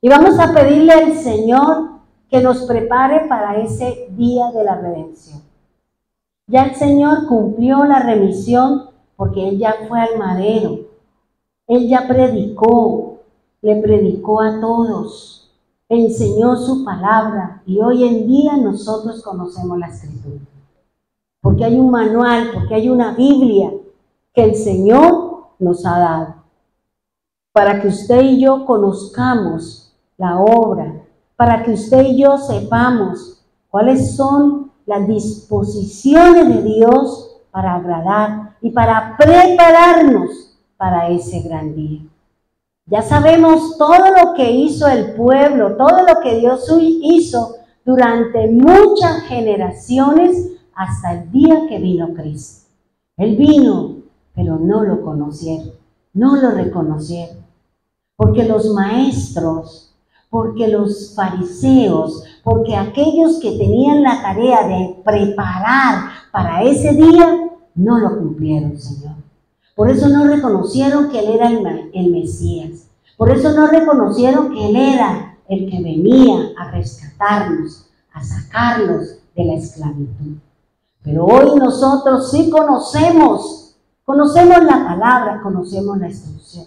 y vamos a pedirle al Señor que nos prepare para ese día de la redención. Ya el Señor cumplió la remisión porque Él ya fue al madero. Él ya predicó, le predicó a todos, enseñó su palabra y hoy en día nosotros conocemos la Escritura. Porque hay un manual, porque hay una Biblia que el Señor nos ha dado. Para que usted y yo conozcamos la obra, para que usted y yo sepamos cuáles son las disposiciones de Dios para agradar y para prepararnos para ese gran día. Ya sabemos todo lo que hizo el pueblo, todo lo que Dios hizo durante muchas generaciones hasta el día que vino Cristo. Él vino, pero no lo conocieron, no lo reconocieron, porque los maestros, porque los fariseos, porque aquellos que tenían la tarea de preparar para ese día, no lo cumplieron, Señor. Por eso no reconocieron que Él era el Mesías. Por eso no reconocieron que Él era el que venía a rescatarnos, a sacarlos de la esclavitud. Pero hoy nosotros sí conocemos la palabra, conocemos la instrucción.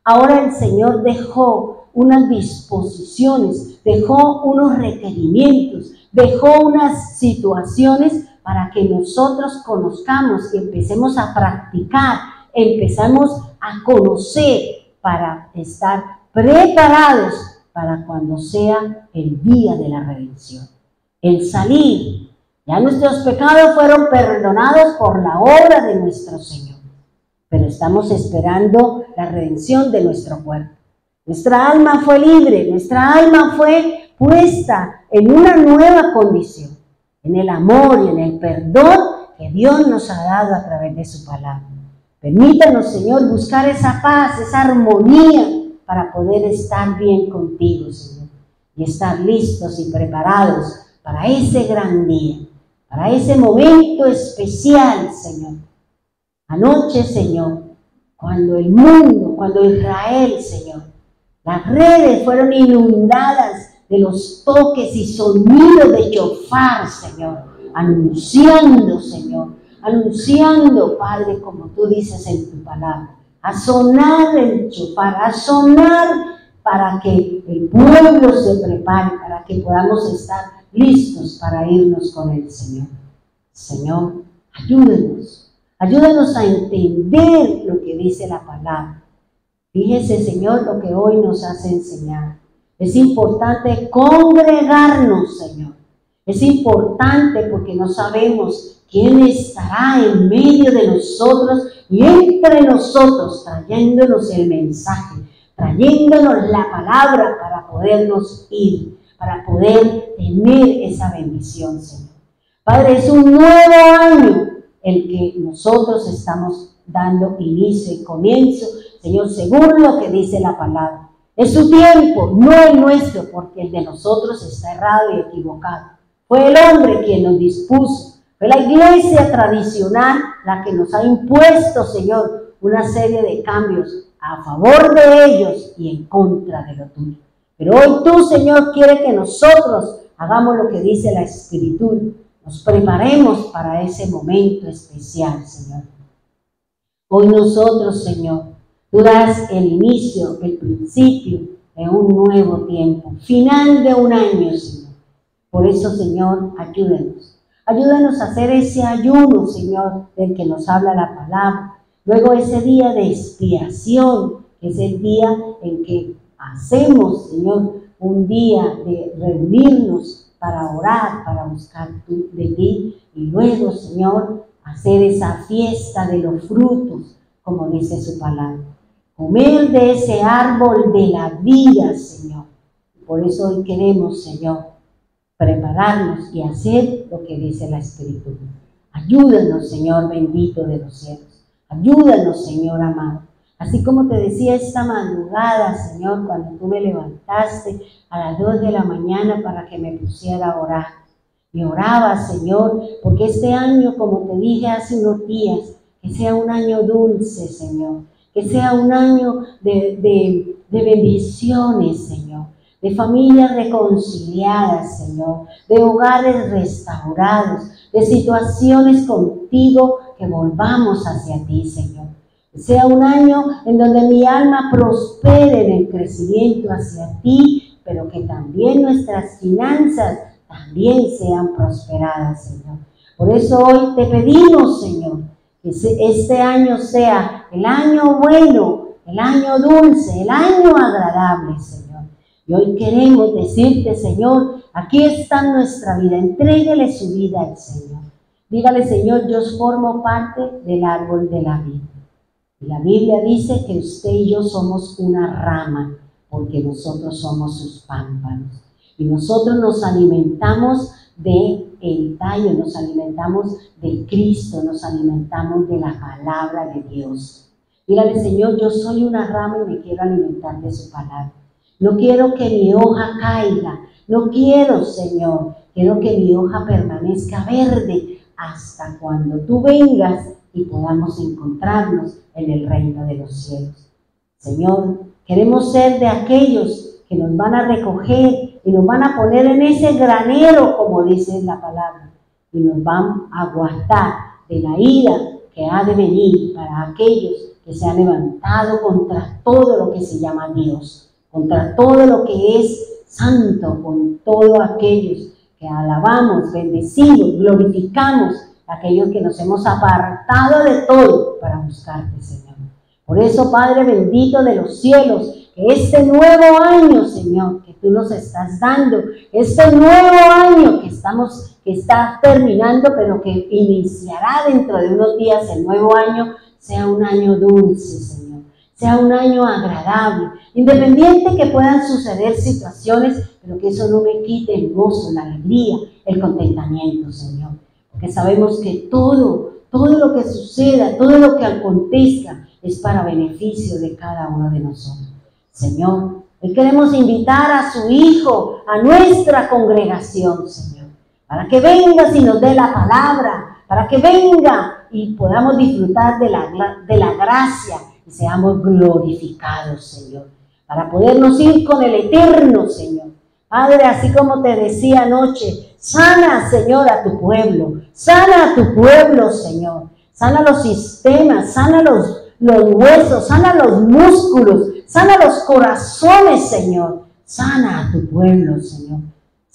Ahora el Señor dejó unas disposiciones, dejó unos requerimientos, dejó unas situaciones para que nosotros conozcamos y empecemos a practicar, empezamos a conocer para estar preparados para cuando sea el día de la redención. El salir, ya nuestros pecados fueron perdonados por la obra de nuestro Señor, pero estamos esperando la redención de nuestro cuerpo. Nuestra alma fue libre, nuestra alma fue puesta en una nueva condición, en el amor y en el perdón que Dios nos ha dado a través de su palabra. Permítanos, Señor, buscar esa paz, esa armonía para poder estar bien contigo, Señor, y estar listos y preparados para ese gran día, para ese momento especial, Señor. Anoche, Señor, cuando el mundo, cuando Israel, Señor, las redes fueron inundadas de los toques y sonidos de shofar, Señor, anunciando, Señor, anunciando, Padre, como tú dices en tu palabra, a sonar el shofar, a sonar para que el pueblo se prepare, para que podamos estar listos para irnos con el Señor. Señor, ayúdenos, ayúdanos a entender lo que dice la palabra. Fíjese, Señor, lo que hoy nos has enseñado. Es importante congregarnos, Señor. Es importante porque no sabemos quién estará en medio de nosotros y entre nosotros trayéndonos el mensaje, trayéndonos la palabra para podernos ir, para poder tener esa bendición, Señor. Padre, es un nuevo año el que nosotros estamos dando inicio y comienzo, Señor, según lo que dice la palabra. Es su tiempo, no el nuestro, porque el de nosotros está errado y equivocado. Fue el hombre quien nos dispuso, fue la iglesia tradicional la que nos ha impuesto, Señor, una serie de cambios a favor de ellos y en contra de lo tuyo. Pero hoy tú, Señor, quieres que nosotros hagamos lo que dice la Escritura, nos preparemos para ese momento especial, Señor. Hoy nosotros, Señor, tú das el inicio, el principio de un nuevo tiempo, final de un año, Señor. Por eso, Señor, ayúdanos. Ayúdanos a hacer ese ayuno, Señor, del que nos habla la palabra. Luego ese día de expiación, que es el día en que hacemos, Señor, un día de reunirnos para orar, para buscar de ti. Y luego, Señor, hacer esa fiesta de los frutos, como dice su palabra. Comer de ese árbol de la vida, Señor. Por eso hoy queremos, Señor, prepararnos y hacer lo que dice la Escritura. Ayúdanos, Señor bendito de los cielos. Ayúdanos, Señor amado. Así como te decía esta madrugada, Señor, cuando tú me levantaste a las 2 de la mañana para que me pusiera a orar. Y oraba, Señor, porque este año, como te dije hace unos días, que sea un año dulce, Señor. Que sea un año de bendiciones, Señor. De familias reconciliadas, Señor. De hogares restaurados. De situaciones contigo que volvamos hacia ti, Señor. Que sea un año en donde mi alma prospere en el crecimiento hacia ti, pero que también nuestras finanzas también sean prosperadas, Señor. Por eso hoy te pedimos, Señor, que este año sea el año bueno, el año dulce, el año agradable, Señor. Y hoy queremos decirte, Señor, aquí está nuestra vida, entréguele su vida al Señor. Dígale, Señor, yo formo parte del árbol de la vida. Y la Biblia dice que usted y yo somos una rama, porque nosotros somos sus pámpanos. Y nosotros nos alimentamos del tallo, nos alimentamos de Cristo, nos alimentamos de la palabra de Dios. Dígale, Señor, yo soy una rama y me quiero alimentar de su palabra. No quiero que mi hoja caiga, no quiero, Señor, quiero que mi hoja permanezca verde hasta cuando tú vengas y podamos encontrarnos en el reino de los cielos. Señor, queremos ser de aquellos que nos van a recoger y nos van a poner en ese granero, como dice la palabra, y nos van a guardar de la ira que ha de venir para aquellos que se han levantado contra todo lo que se llama Dios, contra todo lo que es santo, con todos aquellos que alabamos, bendecimos, glorificamos, aquellos que nos hemos apartado de todo para buscarte, Señor. Por eso, Padre bendito de los cielos, que este nuevo año, Señor, que tú nos estás dando, este nuevo año que está terminando, pero que iniciará dentro de unos días el nuevo año, sea un año dulce, Señor, sea un año agradable, independiente que puedan suceder situaciones, pero que eso no me quite el gozo, la alegría, el contentamiento, Señor, porque sabemos que todo lo que suceda, todo lo que acontezca, es para beneficio de cada uno de nosotros. Señor, hoy queremos invitar a su Hijo, a nuestra congregación, Señor, para que venga y nos dé la palabra, para que venga y podamos disfrutar de la gracia y seamos glorificados, Señor, para podernos ir con el eterno, Señor. Padre, así como te decía anoche, sana, Señor, a tu pueblo, Señor, sana los sistemas, sana los huesos, sana los músculos, sana los corazones, Señor, sana a tu pueblo, Señor.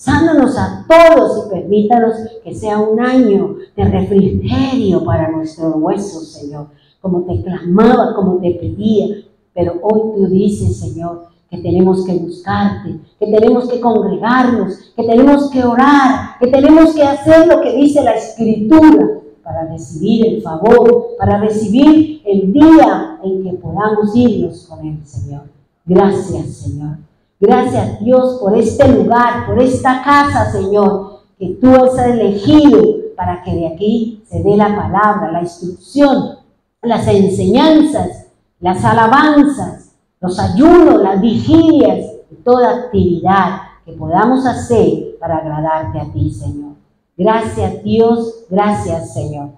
Sánanos a todos y permítanos que sea un año de refrigerio para nuestros huesos, Señor. Como te clamaba, como te pedía. Pero hoy tú dices, Señor, que tenemos que buscarte, que tenemos que congregarnos, que tenemos que orar, que tenemos que hacer lo que dice la Escritura para recibir el favor, para recibir el día en que podamos irnos con el Señor. Gracias, Señor. Gracias, Dios, por este lugar, por esta casa, Señor, que tú has elegido para que de aquí se dé la palabra, la instrucción, las enseñanzas, las alabanzas, los ayunos, las vigilias, y toda actividad que podamos hacer para agradarte a ti, Señor. Gracias, Dios. Gracias, Señor.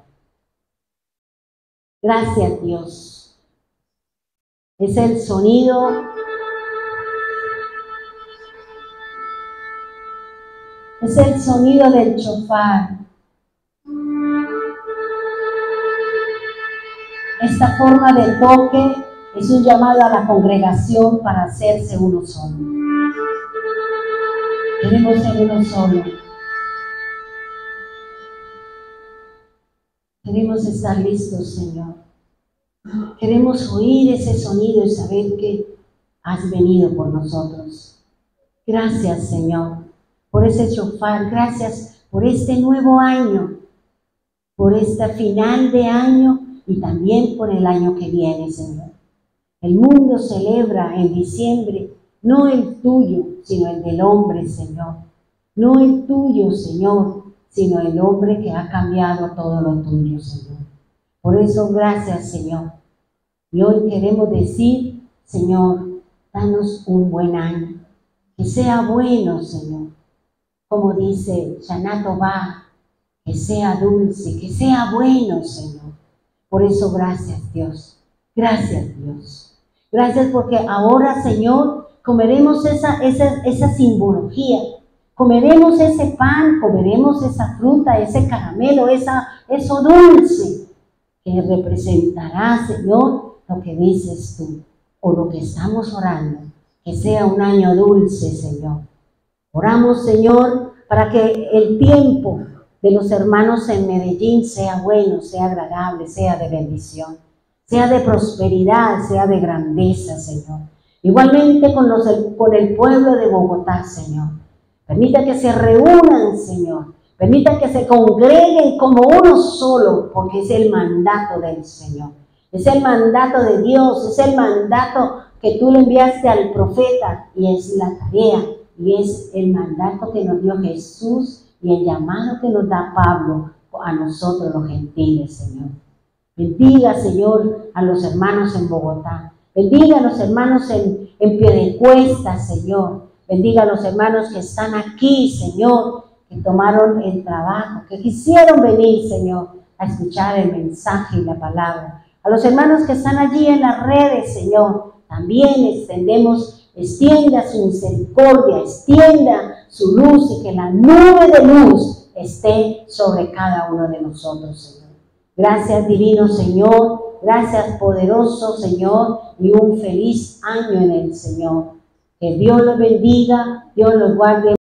Gracias, Dios. Es el sonido del shofar. Esta forma de toque es un llamado a la congregación para hacerse uno solo. Queremos ser uno solo. Queremos estar listos, Señor. Queremos oír ese sonido y saber que has venido por nosotros. Gracias, Señor, por ese shofar. Gracias por este nuevo año, por este final de año y también por el año que viene, Señor. El mundo celebra en diciembre no el tuyo, sino el del hombre, Señor. No el tuyo, Señor, sino el hombre que ha cambiado todo lo tuyo, Señor. Por eso, gracias, Señor. Y hoy queremos decir, Señor, danos un buen año. Que sea bueno, Señor. Como dice Shana Tová, que sea dulce, que sea bueno, Señor. Por eso, gracias, Dios. Gracias, Dios. Gracias porque ahora, Señor, comeremos esa simbología. Comeremos ese pan, comeremos esa fruta, ese caramelo, eso dulce que representará, Señor, lo que dices tú o lo que estamos orando. Que sea un año dulce, Señor. Oramos, Señor, para que el tiempo de los hermanos en Medellín sea bueno, sea agradable, sea de bendición, sea de prosperidad, sea de grandeza, Señor. Igualmente con el pueblo de Bogotá, Señor. Permita que se reúnan, Señor. Permita que se congreguen como uno solo, porque es el mandato del Señor. Es el mandato de Dios, es el mandato que tú le enviaste al profeta y es la tarea y es el mandato que nos dio Jesús y el llamado que nos da Pablo a nosotros los gentiles, Señor. Bendiga, Señor, a los hermanos en Bogotá. Bendiga a los hermanos en Piedecuesta, Señor. Bendiga a los hermanos que están aquí, Señor, que tomaron el trabajo, que quisieron venir, Señor, a escuchar el mensaje y la palabra. A los hermanos que están allí en las redes, Señor, también extienda su misericordia, extienda su luz y que la nube de luz esté sobre cada uno de nosotros, Señor. Gracias, divino Señor. Gracias, poderoso Señor, y un feliz año en el Señor. Que Dios los bendiga, Dios los guarde.